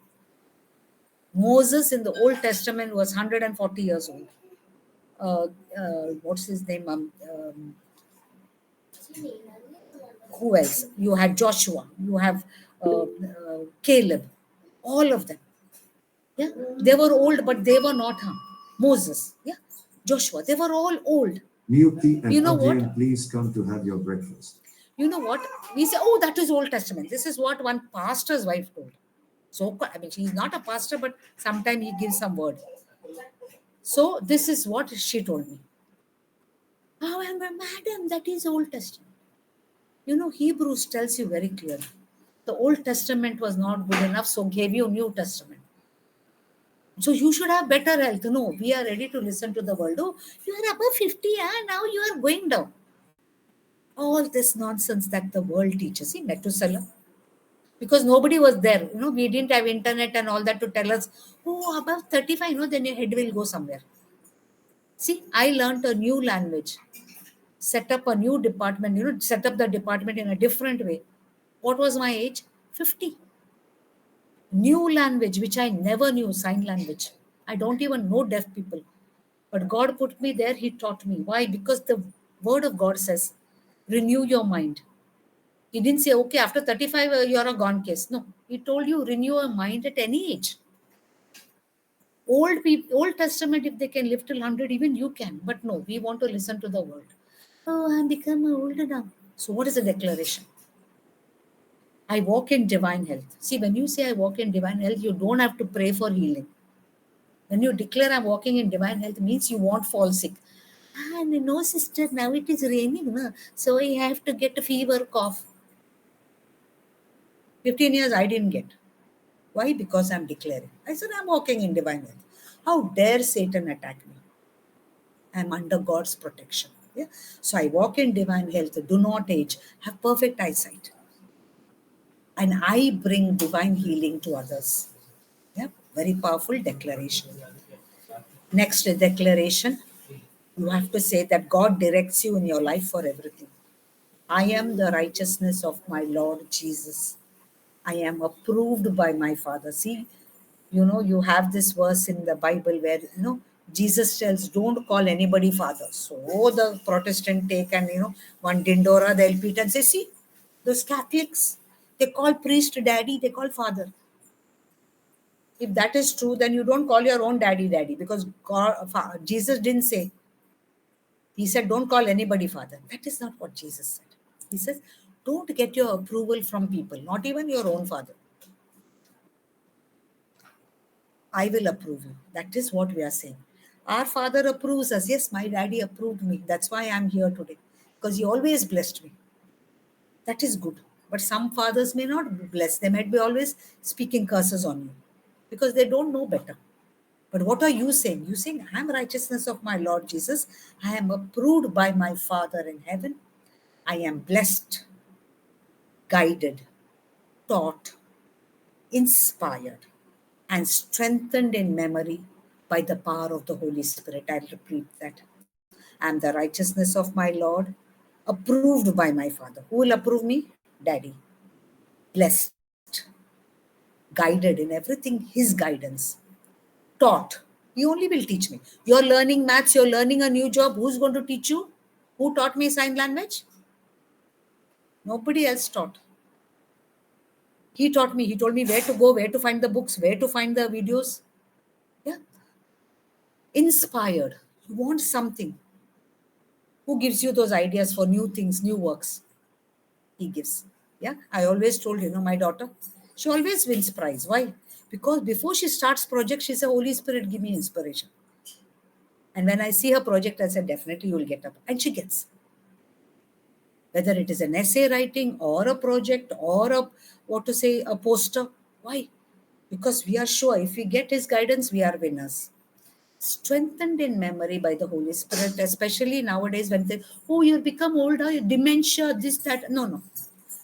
Moses in the Old Testament was 140 years old. What's his name? Who else? You had Joshua, you have Caleb, all of them. Yeah, they were old, but they were not harmed. Moses, yeah, Joshua, they were all old. Miyuki and You know what? Adrian, please come to have your breakfast. You know what? We say, oh, that is Old Testament. This is what one pastor's wife told. So, I mean, she's not a pastor, but sometimes he gives some word. So, this is what she told me. Oh, madam, that is Old Testament. Hebrews tells you very clearly. The Old Testament was not good enough, so gave you New Testament. So you should have better health. No, we are ready to listen to the world. Oh, you are above 50, now you are going down. All this nonsense that the world teaches. See, Methuselah, because nobody was there. We didn't have internet and all that to tell us, oh, above 35, then your head will go somewhere. See, I learned a new language, set up a new department, set up the department in a different way. What was my age? 50. New language, which I never knew, sign language. I don't even know deaf people. But God put me there, he taught me. Why? Because the word of God says, renew your mind. He didn't say, okay, after 35, you're a gone case. No, he told you, renew your mind at any age. Old people, Old Testament, if they can live till 100, even you can. But no, we want to listen to the word. Oh, I'm becoming older now. So what is the declaration? I walk in divine health. See, when you say I walk in divine health, you don't have to pray for healing. When you declare I'm walking in divine health, means you won't fall sick. No, sister, now it is raining, no? So I have to get a fever, cough. 15 years I didn't get. Why? Because I'm declaring. I said I'm walking in divine health. How dare Satan attack me? I'm under God's protection. Yeah? So I walk in divine health, do not age, have perfect eyesight. And I bring divine healing to others. Yeah? Very powerful declaration. Next declaration, you have to say that God directs you in your life for everything. I am the righteousness of my Lord Jesus. I am approved by my Father. See, you have this verse in the Bible where, Jesus tells, don't call anybody Father. So the Protestant take and, one Dindora, they'll beat and say, see, those Catholics, They call priest daddy, they call father. If that is true, then you don't call your own daddy daddy, because Jesus didn't say. He said, don't call anybody father. That is not what Jesus said. He says, don't get your approval from people, not even your own father. I will approve you. That is what we are saying. Our father approves us. Yes, my daddy approved me. That's why I'm here today, because he always blessed me. That is good. But some fathers may not be blessed. They might be always speaking curses on you because they don't know better. But what are you saying? You saying, I am righteousness of my Lord Jesus. I am approved by my Father in heaven. I am blessed, guided, taught, inspired, and strengthened in memory by the power of the Holy Spirit. I'll repeat that. I am the righteousness of my Lord, approved by my Father. Who will approve me? Daddy. Blessed, guided in everything, His guidance. Taught. He only will teach me. You're learning maths, you're learning a new job. Who's going to teach you? Who taught me sign language? Nobody else taught. He taught me. He told me where to go, where to find the books, where to find the videos. Yeah. Inspired. You want something. Who gives you those ideas for new things, new works? He gives. Yeah. I always told, my daughter, she always wins prize. Why? Because before she starts project, she said, Holy Spirit, give me inspiration. And when I see her project, I said, definitely you will get up. And she gets. Whether it is an essay writing or a project or a poster. Why? Because we are sure if we get His guidance, we are winners. Strengthened in memory by the Holy Spirit, especially nowadays when they, you become older, dementia, this, that. No.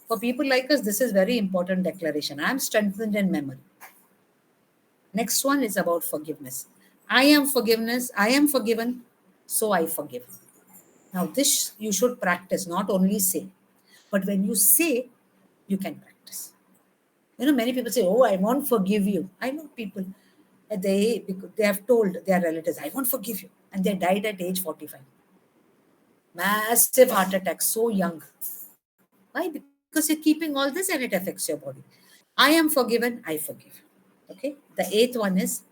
For people like us, this is very important declaration. I am strengthened in memory. Next one is about forgiveness. I am forgiven, so I forgive. Now, this you should practice, not only say. But when you say, you can practice. Many people say, I won't forgive you. I know people, they have told their relatives, I won't forgive you. And they died at age 45. Massive heart attack, so young. Why? Because you're keeping all this and it affects your body. I am forgiven, I forgive. Okay. The 8th one is,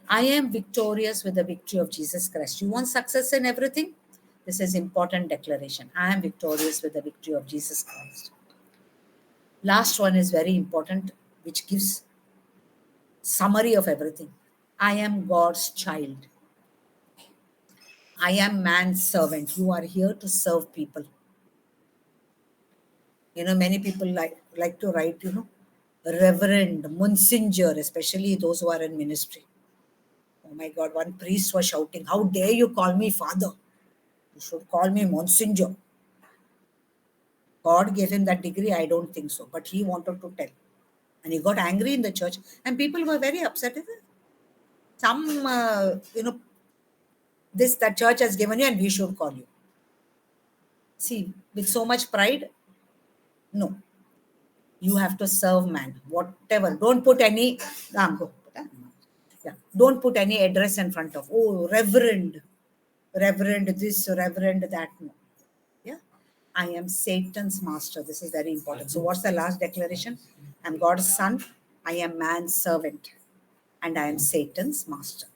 I am victorious with the victory of Jesus Christ. You want success in everything? This is important declaration. I am victorious with the victory of Jesus Christ. Last one is very important, which gives summary of everything. I am God's child. I am man's servant. You are here to serve people. Many people like to write, Reverend, Monsignor, especially those who are in ministry. Oh my God, one priest was shouting, how dare you call me father? You should call me Monsignor. God gave him that degree? I don't think so. But he wanted to tell. And he got angry in the church. And people were very upset. Some, that church has given you and we should call you. See, with so much pride, no. You have to serve man. Whatever. Don't put any... Don't put any address in front of, Reverend this, Reverend that. No. Yeah. I am Satan's master. This is very important. So what's the last declaration? I'm God's son. I am man's servant. And I am Satan's master.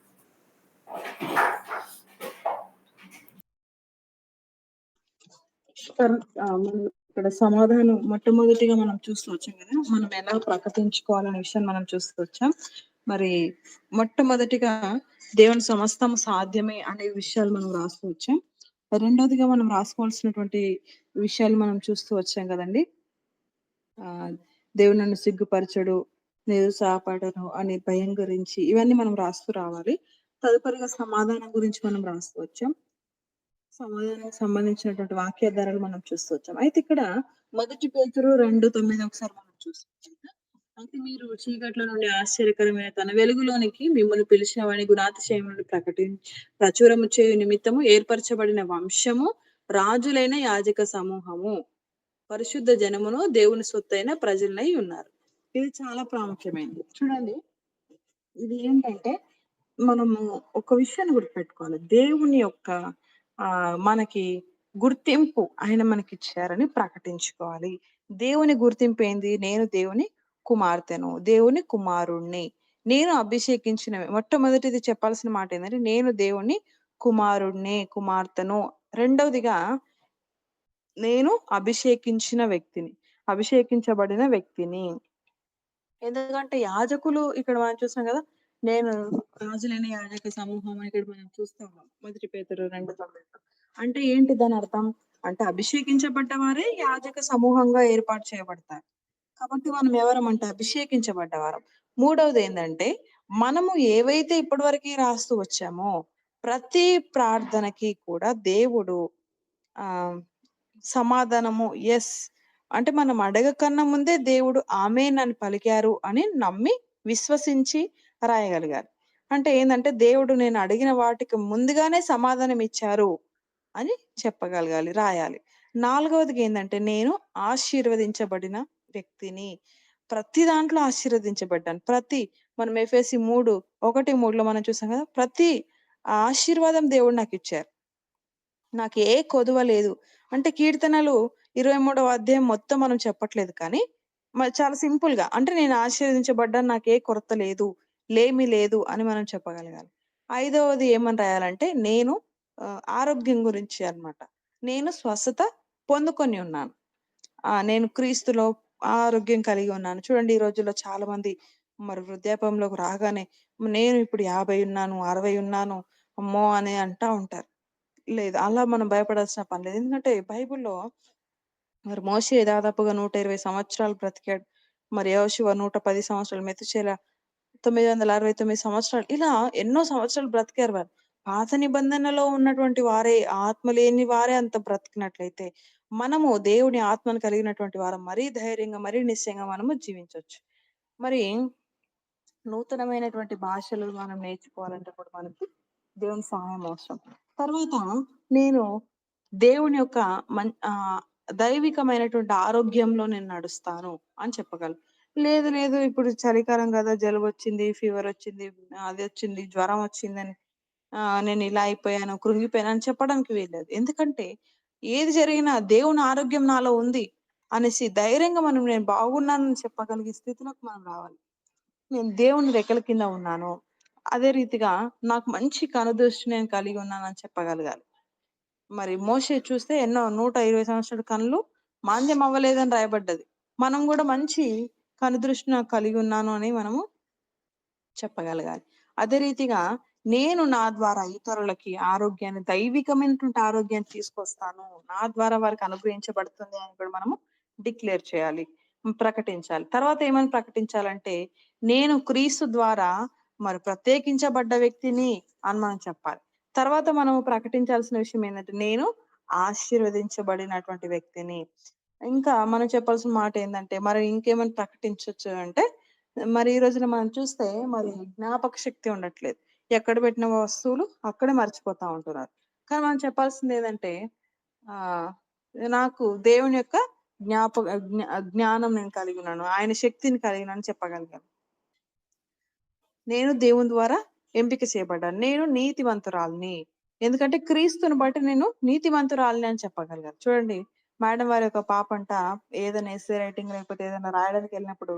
మనం ఇక్కడ సమాధానం మొట్టమొదటిగా మనం చూస్తూ వచ్చాం కదా, మనం ఎలా ప్రకటించుకోవాలనే విషయాన్ని మనం చూస్తూ వచ్చాం. మరి మొట్టమొదటిగా దేవుని సమస్తం సాధ్యమే అనే విషయాలు మనం రాస్తూ వచ్చాం. రెండోదిగా మనం రాసుకోవాల్సినటువంటి విషయాలు మనం చూస్తూ వచ్చాం కదండి. దేవుడు నన్ను సిగ్గుపరచడు, నిరుత్సాహపడను అనే భయం గురించి ఇవన్నీ మనం రాస్తూ రావాలి. తదుపరిగా సమాధానం గురించి మనం రాస్తూ వచ్చాం. సమాధానం సంబంధించినటువంటి వాక్యాధారాలు మనం చూస్తూ వచ్చాం. అయితే ఇక్కడ 1 పేతురు 2:9 ఒకసారి మనం చూస్తాం. అయితే మీరు చీకట్ల నుండి ఆశ్చర్యకరమైన తన వెలుగులోనికి మిమ్మల్ని పిలిచిన వాని గుణాతిశయములను ప్రచురము చేయు నిమిత్తము ఏర్పరచబడిన వంశము, రాజులైన యాజక సమూహము, పరిశుద్ధ జనమును, దేవుని సొత్తైన ప్రజలై ఉన్నారు. ఇది చాలా ప్రాముఖ్యమైనది. చూడండి, ఇది ఏంటంటే మనము ఒక విషయాన్ని గుర్తుపెట్టుకోవాలి. దేవుని యొక్క మనకి గుర్తింపు ఆయన మనకి ఇచ్చారని ప్రకటించుకోవాలి. దేవుని గుర్తింపు ఏంది? నేను దేవుని కుమార్తెను, దేవుని కుమారుణ్ణి, నేను అభిషేకించిన మొట్టమొదటిది చెప్పాల్సిన మాట ఏంటంటే నేను దేవుని కుమారుణ్ణి, కుమార్తెను. రెండవదిగా నేను అభిషేకించిన వ్యక్తిని, అభిషేకించబడిన వ్యక్తిని. ఎందుకంటే యాజకులు ఇక్కడ మనం చూస్తాం కదా, నేను రాజులైన యాజక సమూహం అని ఇక్కడ మనం చూస్తా ఉన్నాం. 1 పేతురు 2:9. అంటే ఏంటి దాని అర్థం? అంటే అభిషేకించబడ్డ వారే యాజక సమూహంగా ఏర్పాటు చేయబడతారు. కాబట్టి మనం ఎవరమంటే అభిషేకించబడ్డవారం. మూడవది ఏంటంటే మనము ఏవైతే ఇప్పటివరకు రాస్తూ వచ్చామో ప్రతి ప్రార్థనకి కూడా దేవుడు ఆ సమాధానము ఎస్ అంటే మనం అడగకన్నా ముందే దేవుడు ఆమేన్ అని పలికారు అని నమ్మి విశ్వసించి రాయగలిగారు. అంటే ఏంటంటే దేవుడు నేను అడిగిన వాటికి ముందుగానే సమాధానం ఇచ్చారు అని చెప్పగలగాలి, రాయాలి. నాలుగవదిగా ఏంటంటే నేను ఆశీర్వదించబడిన వ్యక్తిని. ప్రతి దాంట్లో ఆశీర్వదించబడ్డాను. మనం ఎఫెసీ 3:1-3లో మనం చూసాం కదా, ప్రతి ఆశీర్వాదం దేవుడు నాకు ఇచ్చారు. నాకు ఏ కొదువ లేదు. అంటే కీర్తనలు 23వ అధ్యాయం మొత్తం మనం చెప్పట్లేదు కానీ చాలా సింపుల్ గా అంటే నేను ఆశీర్వదించబడ్డాను, నాకు ఏ కొరత లేదు, లేమి లేదు అని మనం చెప్పగలగాలి. ఐదవది ఏమని రాయాలంటే నేను ఆరోగ్యం గురించి అన్నమాట. నేను స్వస్థత పొందుకొని ఉన్నాను. నేను క్రీస్తులో ఆరోగ్యం కలిగి ఉన్నాను. చూడండి ఈ రోజుల్లో చాలా మంది మరి వృద్ధాప్యంలోకి రాగానే నేను ఇప్పుడు 50 ఉన్నాను, 60 ఉన్నాను అమ్మో అని అంటా ఉంటారు. లేదు, అలా మనం భయపడాల్సిన పని లేదు. ఎందుకంటే బైబిల్‌లో మరి మోషే దాదాపుగా 120 సంవత్సరాలు బ్రతికాడు. మరి యోషువ 110 సంవత్సరాలు, మెతుషెల 969 సంవత్సరాలు, ఇలా ఎన్నో సంవత్సరాలు బ్రతికారు వారు. పాత నిబంధనలో ఉన్నటువంటి వారే, ఆత్మ లేని వారే అంత బ్రతికినట్లయితే మనము దేవుని ఆత్మను కలిగినటువంటి వారం మరీ ధైర్యంగా, మరీ నిశ్చయంగా మనము జీవించొచ్చు. మరి నూతనమైనటువంటి భాషలు మనం నేర్చుకోవాలంటే కూడా మనకి దేవుని సహాయం అవసరం. తర్వాత నేను దేవుని యొక్క దైవికమైనటువంటి ఆరోగ్యంలో నేను నడుస్తాను అని చెప్పగలను. లేదు లేదు ఇప్పుడు చలికాలం కదా, జలుబు వచ్చింది, ఫీవర్ వచ్చింది, అది వచ్చింది, జ్వరం వచ్చిందని నేను ఇలా అయిపోయాను, కృంగిపోయాను అని చెప్పడానికి వీల్లేదు. ఎందుకంటే ఏది జరిగినా దేవుని ఆరోగ్యం నాలో ఉంది అనేసి ధైర్యంగా మనం నేను బాగున్నానని చెప్పగలిగే స్థితిలోకి మనం రావాలి. నేను దేవుని రెక్కల కింద ఉన్నాను. అదే రీతిగా నాకు మంచి కనుదృష్టి నేను కలిగి ఉన్నానని చెప్పగలగాలి. మరి మోషే చూస్తే ఎన్నో 120 సంవత్సరాల కళ్ళు మాంద్యం అవ్వలేదని రాయబడ్డది. మనం కూడా మంచి కనుదృష్టి నాకు కలిగి ఉన్నాను అని మనము చెప్పగలగాలి. అదే రీతిగా నేను నా ద్వారా ఇతరులకి ఆరోగ్యాన్ని, దైవికమైనటువంటి ఆరోగ్యాన్ని తీసుకొస్తాను, నా ద్వారా వారికి అనుగ్రహించబడుతుంది అని కూడా మనము డిక్లేర్ చేయాలి, ప్రకటించాలి. తర్వాత ఏమని ప్రకటించాలంటే నేను క్రీస్తు ద్వారా మరి ప్రత్యేకించబడ్డ వ్యక్తిని అని మనం చెప్పాలి. తర్వాత మనము ప్రకటించాల్సిన విషయం ఏంటంటే నేను ఆశీర్వదించబడినటువంటి వ్యక్తిని. ఇంకా మనం చెప్పాల్సిన మాట ఏంటంటే మరి ఇంకేమని ప్రకటించొచ్చు అంటే మరి ఈ రోజున మనం చూస్తే మరి జ్ఞాపక శక్తి ఉండట్లేదు. ఎక్కడ పెట్టిన వస్తువులు అక్కడే మర్చిపోతా ఉంటున్నారు. కానీ మనం చెప్పాల్సింది ఏంటంటే నాకు దేవుని యొక్క జ్ఞానం నేను కలిగి ఉన్నాను, ఆయన శక్తిని కలిగినాను చెప్పగలిగాను. నేను దేవుని ద్వారా ఎంపిక చేయబడ్డాను, నేను నీతివంతురాలిని. ఎందుకంటే క్రీస్తుని బట్టి నేను నీతివంతురాలిని అని చెప్పగలిగాను. చూడండి మేడం వారి యొక్క పాప అంట ఏదైనా ఎస్సే రైటింగ్ లేకపోతే ఏదైనా రాయడానికి వెళ్ళినప్పుడు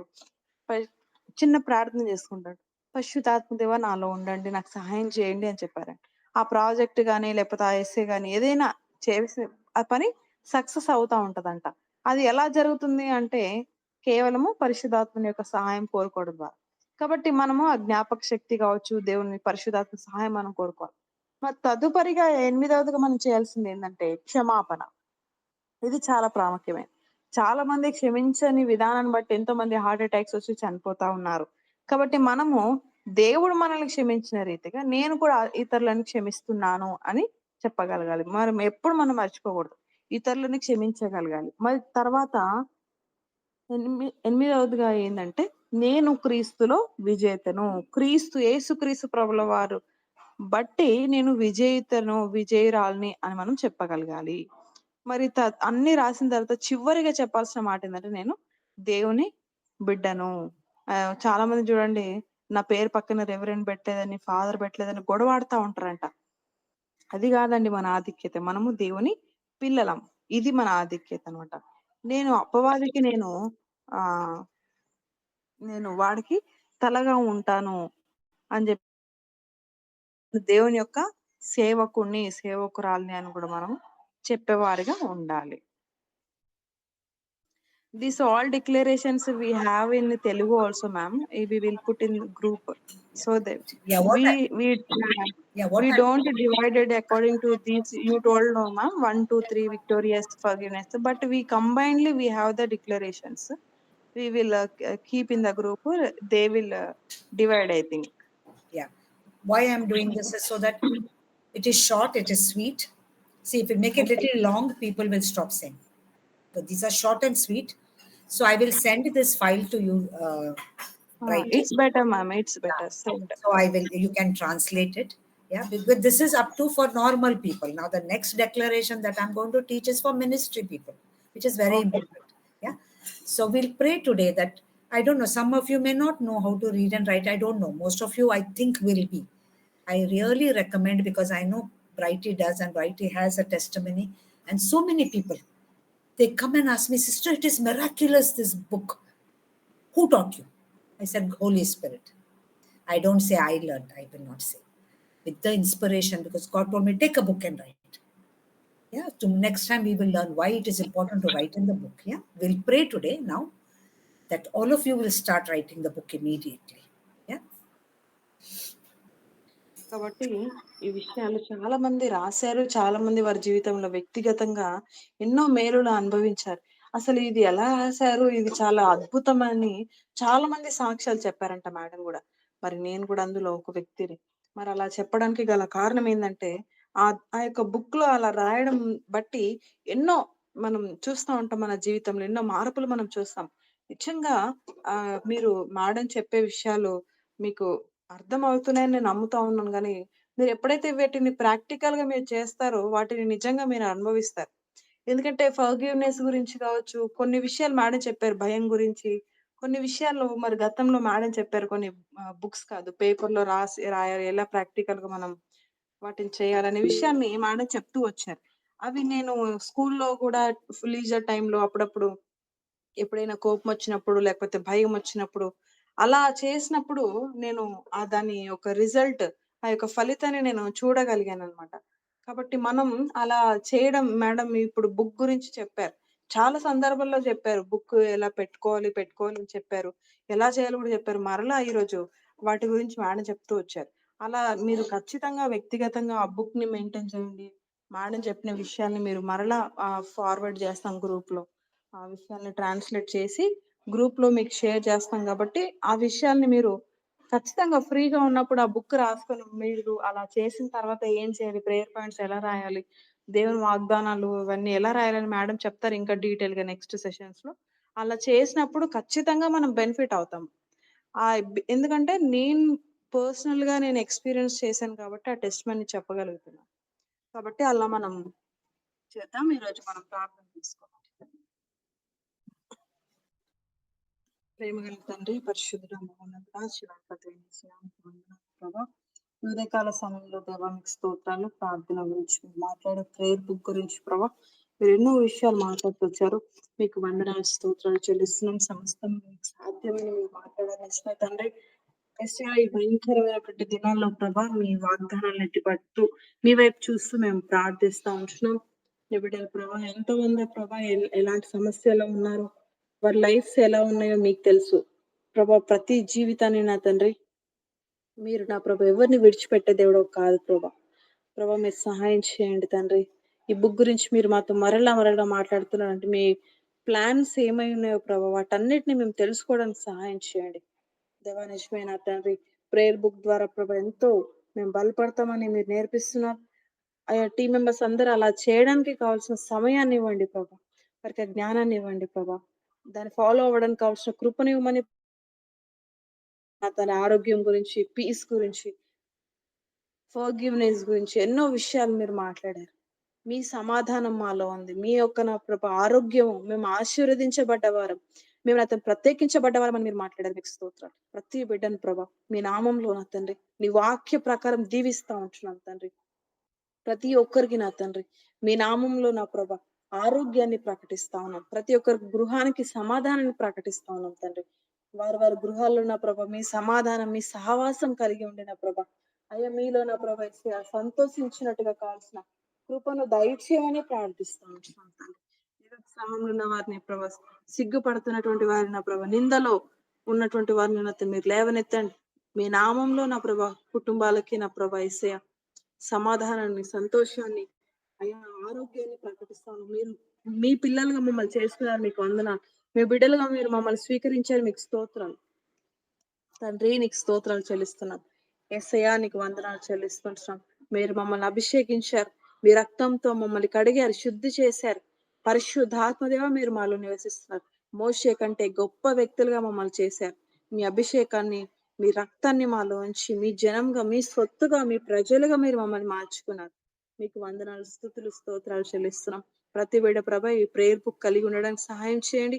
చిన్న ప్రార్థన చేసుకుంటాడు. పరిశుద్ధాత్మ దేవా నాలో ఉండండి, నాకు సహాయం చేయండి అని చెప్పారండి. ఆ ప్రాజెక్ట్ గానీ లేకపోతే ఆ ఎస్సే గానీ ఏదైనా చేసి ఆ పని సక్సెస్ అవుతా ఉంటదంట. అది ఎలా జరుగుతుంది అంటే కేవలము పరిశుద్ధాత్మని యొక్క సహాయం కోరుకోవడం ద్వారా. కాబట్టి మనము ఆ జ్ఞాపక శక్తి కావచ్చు, దేవుని పరిశుద్ధాత్మ సహాయం మనం కోరుకోవాలి. మరి తదుపరిగా 8వదిగా మనం చేయాల్సింది ఏంటంటే క్షమాపణ. ఇది చాలా ప్రాముఖ్యమైనది. చాలా మంది క్షమించని విధానాన్ని బట్టి ఎంతో మంది హార్ట్ అటాక్స్ వచ్చి చనిపోతా ఉన్నారు. కాబట్టి మనము దేవుడు మనల్ని క్షమించిన రీతిగా నేను కూడా ఇతరులను క్షమిస్తున్నాను అని చెప్పగలగాలి. మనం ఎప్పుడు మనం మర్చిపోకూడదు, ఇతరులని క్షమించగలగాలి. మరి తర్వాత 8వదిగా ఏంటంటే నేను క్రీస్తులో విజేతను. యేసుక్రీస్తు ప్రభుల వారు బట్టి నేను విజయురాల్ని అని మనం చెప్పగలగాలి. మరి అన్ని రాసిన తర్వాత చివరిగా చెప్పాల్సిన మాట ఏంటంటే నేను దేవుని బిడ్డను. చాలా మంది చూడండి నా పేరు పక్కన రెవరెండ్ పెట్టలేదని, ఫాదర్ పెట్టలేదని గొడవాడుతూ ఉంటారంట. అది కాదండి మన ఆధిక్యత. మనము దేవుని పిల్లలం, ఇది మన ఆధిక్యత అనమాట. నేను అపవాదికి ఆ నేను వాడికి తలగా ఉంటాను అని చెప్పి దేవుని యొక్క సేవకుణ్ణి, సేవకురాలిని అని కూడా మనం చెప్పేవారిగా ఉండాలి. These all declarations we have in Telugu also, ma'am. We will put in group so that Yeah, what I, we yeah, what we I, don't divide it according to these. You told no, ma'am. 1, 2, 3 victorious forgiveness. But we combinedly we have the declarations. We will keep in the group. They will divide, I think. yeah. Why I'm doing this is so that it is short, it is sweet. See, if we make it little long, people will stop saying. But these are short and sweet. So I will send this file to you, write it. It's better, ma'am. It's better. Send. So you can translate it. Yeah, because this is up to for normal people. Now the next declaration that I'm going to teach is for ministry people, which is very Okay. important. Yeah. So we'll pray today that, I don't know, some of you may not know how to read and write. I don't know. Most of you, I think, will be. I really recommend, because I know Brighty does, and Brighty has a testimony, and so many people, they come and ask me, sister, it is miraculous, this book. Who taught you? I said, Holy Spirit. I don't say I learned. I will not say. With the inspiration, because God told me, take a book and write. Yeah. To next time we will learn why it is important to write in the book. Yeah. We'll pray today now that all of you will start writing the book immediately. Yeah. కాబట్టి ఈ విషయాలు చాలా మంది రాశారు. చాలా మంది వారి జీవితంలో వ్యక్తిగతంగా ఎన్నో మేలులు అనుభవించారు. అసలు ఇది ఎలా రాశారు? ఇది చాలా అద్భుతమని చాలా మంది సాక్ష్యాలు చెప్పారంట మేడం గూడా. మరి నేను కూడా అందులో ఒక వ్యక్తిని. మరి అలా చెప్పడానికి గల కారణం ఏందంటే, ఆ యొక్క బుక్‌లో అలా రాయడం బట్టి ఎన్నో మనం చూస్తా ఉంటాం మన జీవితంలో. ఎన్నో మార్పులు మనం చూస్తాం. నిజంగా మీరు మేడం చెప్పే విషయాలు మీకు అర్థమవుతున్నాయని నేను నమ్ముతా ఉన్నాను గానీ, మీరెప్పుడైతే వీటిని ప్రాక్టికల్‌గా మీరు చేస్తారో, వాటిని నిజంగా మీరు అనుభవిస్తారు. ఎందుకంటే ఫర్‌గివ్‌నెస్ గురించి కావచ్చు, కొన్ని విషయాలు మేడం చెప్పారు భయం గురించి. కొన్ని విషయాలు మరి గతంలో మేడం చెప్పారు కొన్ని బుక్స్ కాదు పేపర్‌లో రాయాలి. ఎలా ప్రాక్టికల్‌గా మనం వాటిని చేయాలనే విషయాన్ని మేడం చెప్తూ వచ్చారు. అవి నేను స్కూల్‌లో కూడా లీజర్ టైమ్‌లో అప్పుడప్పుడు ఎప్పుడైనా కోపమొచ్చినప్పుడు, లేకపోతే భయమొచ్చినప్పుడు, అలా చేసినప్పుడు నేను దాని యొక్క రిజల్ట్, ఆ యొక్క ఫలితాన్ని నేను చూడగలిగాననమాట. కాబట్టి మనం అలా చేయడం మేడం ఇప్పుడు బుక్ గురించి చెప్పారు. చాలా సందర్భాల్లో చెప్పారు. బుక్ ఎలా పెట్టుకోవాలి అని చెప్పారు. ఎలా చేయాలో కూడా చెప్పారు. మరలా ఈరోజు వాటి గురించి మేడం చెప్తూ వచ్చారు. అలా మీరు ఖచ్చితంగా వ్యక్తిగతంగా ఆ బుక్‌ని మెయింటైన్ చేయండి. మేడం చెప్పిన విషయాల్ని మీరు మరలా ఫార్వర్డ్ చేస్తాం గ్రూప్‌లో. ఆ విషయాల్ని ట్రాన్స్‌లేట్ చేసి గ్రూప్‌లో మీకు షేర్ చేస్తాం గాబట్టి, ఆ విషయాల్ని మీరు ఖచ్చితంగా ఫ్రీగా ఉన్నప్పుడు ఆ బుక్ రాసుకొని మీరు అలా చేసిన తర్వాత ఏం చేయాలి? ప్రేయర్ పాయింట్స్ ఎలా రాయాలి? దేవుని వాగ్దానాలు ఇవన్నీ ఎలా రాయాలని మేడం చెప్తారు ఇంకా డీటెయిల్‌గా నెక్స్ట్ సెషన్స్‌లో. అలా చేసినప్పుడు ఖచ్చితంగా మనం బెనిఫిట్ అవుతాం. ఎందుకంటే నేను పర్సనల్‌గా నేను ఎక్స్‌పీరియన్స్ చేశాను కాబట్టి ఆ టెస్టిమనీ చెప్పగలుగుతున్నాను. కాబట్టి అలా మనం చేద్దాం. ఈరోజు మనం ప్రార్థన చేసుకుందాం. ప్రేమగల తండ్రి, పరిశుద్ధుడా, మహోన్నతుడా, శివాధిపతి ప్రభా, ఉదయకాల సమయంలో దేవా మీకు స్తోత్రాలు, ప్రార్థన గురించి మీరు మాట్లాడే ప్రేయర్ బుక్ గురించి ప్రభా మీరు ఎన్నో విషయాలు మాట్లాడుతూ వచ్చారు. మీకు వందనాలు స్తోత్రాలు చెల్లిస్తున్నాం. సమస్తం మీకు సాధ్యమని మీరు మాట్లాడాల్సిన తండ్రి. ఎస్ఐ ఈ భయంకరమైనటువంటి దినాల్లో ప్రభా మీ వాగ్దానాలను ఎత్తిపడుతూ మీ వైపు చూస్తూ మేము ప్రార్థిస్తా ఉంటున్నాం. బిడ్డల ప్రభా ఎంతో మంది ప్రభా ఎలాంటి సమస్యలో ఉన్నారు, వారి లైఫ్స్ ఎలా ఉన్నాయో మీకు తెలుసు ప్రభా. ప్రతి జీవితాన్ని నా తండ్రి మీరు నా ప్రభా ఎవరిని విడిచిపెట్టే దేవుడు కాదు ప్రభా. ప్రభా మీరు సహాయం చేయండి తండ్రి. ఈ బుక్ గురించి మీరు మాతో మరలా మాట్లాడుతున్నారంటే మీ ప్లాన్స్ ఏమై ఉన్నాయో ప్రభా వాటన్నిటిని మేము తెలుసుకోవడానికి సహాయం చేయండి దేవా. నిజమైన తండ్రి ప్రేయర్ బుక్ ద్వారా ప్రభా ఎంతో మేము బలపడతామని మీరు నేర్పిస్తున్నారు. ఆయా టీం మెంబర్స్ అందరూ అలా చేయడానికి కావాల్సిన సమయాన్ని ఇవ్వండి ప్రభా. వారికి జ్ఞానాన్ని ఇవ్వండి ప్రభా. దాన్ని ఫాలో అవ్వడానికి కావాల్సిన కృపనివ్వమని తన ఆరోగ్యం గురించి, పీస్ గురించి, ఫర్‌గివ్‌నెస్ గురించి ఎన్నో విషయాలు మీరు మాట్లాడారు. మీ సమాధానం మాలో ఉంది. మీ యొక్క నా ప్రభా ఆరోగ్యం మేము ఆశీర్వదించబడ్డవారం. మేము నా తండ్రి ప్రత్యేకించబడ్డవారం అని మీరు మాట్లాడారు. మీకు స్తోత్రాలు. ప్రతి బిడ్డను ప్రభా మీ నామంలో నా తండ్రి నీ వాక్య ప్రకారం దీవిస్తా ఉంటున్నాను తండ్రి. ప్రతి ఒక్కరికి నా తండ్రి మీ నామంలో నా ప్రభా ఆరోగ్యాన్ని ప్రకటిస్తా ఉన్నాం. ప్రతి ఒక్కరి గృహానికి సమాధానాన్ని ప్రకటిస్తా ఉన్నాం తండ్రి. వారి గృహాల్లో నా ప్రభ మీ సమాధానం, మీ సహవాసం కలిగి ఉండిన ప్రభ. అయ్యా మీలో నా ప్రభ సంతోషించినట్టుగా కావాల్సిన కృపను దయచేయమని ప్రార్థిస్తా ఉంటున్నాం తండ్రి. సమయంలో ఉన్న వారిని ప్రభ, సిగ్గుపడుతున్నటువంటి వారిని నా ప్రభ, నిందలో ఉన్నటువంటి వారిని నా మీరు లేవనెత్తండి. మీ నామంలో నా ప్రభ కుటుంబాలకి నా ప్రభ యేసయ్య సమాధానాన్ని, సంతోషాన్ని, అయ్యా ఆరోగ్యాన్ని ప్రకటిస్తాను. మీరు మీ పిల్లలుగా మమ్మల్ని చేసుకున్నారు, మీకు వందనాలు. మీ బిడ్డలుగా మీరు మమ్మల్ని స్వీకరించారు, మీకు స్తోత్రాలు తండ్రి. నీకు స్తోత్రాలు చెల్లిస్తున్నాం. యేసయ్యా నీకు వందనాలు చెల్లిస్తున్నాం. మీరు మమ్మల్ని అభిషేకించారు, మీ రక్తంతో మమ్మల్ని కడిగారు, శుద్ధి చేశారు. పరిశుద్ధాత్మదేవ మీరు మాలో నివసిస్తున్నారు. మోషే కంటే గొప్ప వ్యక్తులుగా మమ్మల్ని చేశారు. మీ అభిషేకాన్ని, మీ రక్తాన్ని మాలో ఉంచి మీ జనంగా, మీ సొత్తుగా, మీ ప్రజలుగా మీరు మమ్మల్ని మార్చుకున్నారు. మీకు వందనాలు, స్తుతులు, స్తోత్రాలు చెల్లిస్తున్నాం. ప్రతి బిడ్డ ప్రభ ఈ ప్రేయర్ బుక్ కలిగి ఉండడానికి సహాయం చేయండి.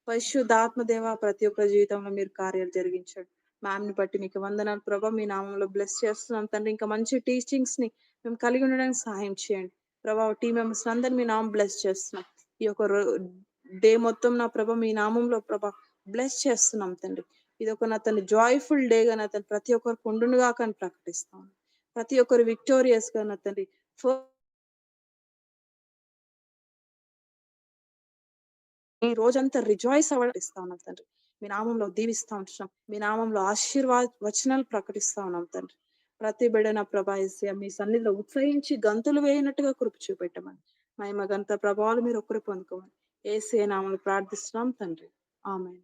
పరిశుద్ధాత్మదేవ ప్రతి ఒక్క జీవితంలో మీరు కార్యాలు జరిగించండి. మ్యామ్ని బట్టి నీకు వందనాలు ప్రభా. మీ నామంలో బ్లెస్ చేస్తున్నాం తండ్రి. ఇంకా మంచి టీచింగ్స్ ని మేము కలిగి ఉండడానికి సహాయం చేయండి ప్రభా. టీం మెంబర్స్ అందరినీ మీ నామం బ్లెస్ చేస్తున్నాం. ఈ యొక్క డే మొత్తం నా ప్రభ మీ నామంలో ప్రభ బ్లెస్ చేస్తున్నాం తండ్రి. ఇది ఒక నా తన జాయ్ఫుల్ డే గా నా తను ప్రతి ఒక్కరికి ఉండునుగా కానీ ప్రకటిస్తాం. ప్రతి ఒక్కరు విక్టోరియస్ గా నా తండ్రి ఈ రోజంతా రిజాయిస్ అవ్వడిస్తా ఉన్నాం తండ్రి. మీ నామంలో దీవిస్తా ఉంటున్నాం. మీ నామంలో వచనాలు ప్రకటిస్తా ఉన్నాం తండ్రి. ప్రతి బిడ్డ నా ప్రభా మీ సన్నిధిలో ఉత్సహించి గంతులు వేయనట్టుగా కృప చూపెట్టమని, మహిమ గంత ప్రభావాలు మీరు ఒక్కరు పొందుకోమని యేసయ్య నామములో ప్రార్థిస్తున్నాం తండ్రి. ఆమేన్.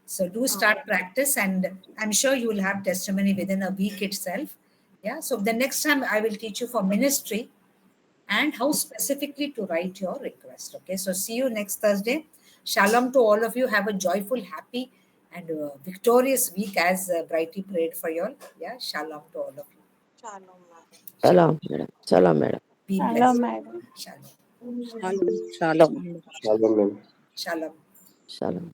So do start practice, and I'm sure you will have testimony within a week itself. Yeah. So the next time I will teach you for ministry and how specifically to write your request. Okay. So see you next Thursday. Shalom to all of you. Have a joyful, happy, and victorious week as Brighty prayed for you all. Yeah. Shalom to all of you. Shalom. Shalom, madam. Shalom, madam. Be blessed. Shalom, madam. Shalom. Shalom. Shalom. Shalom.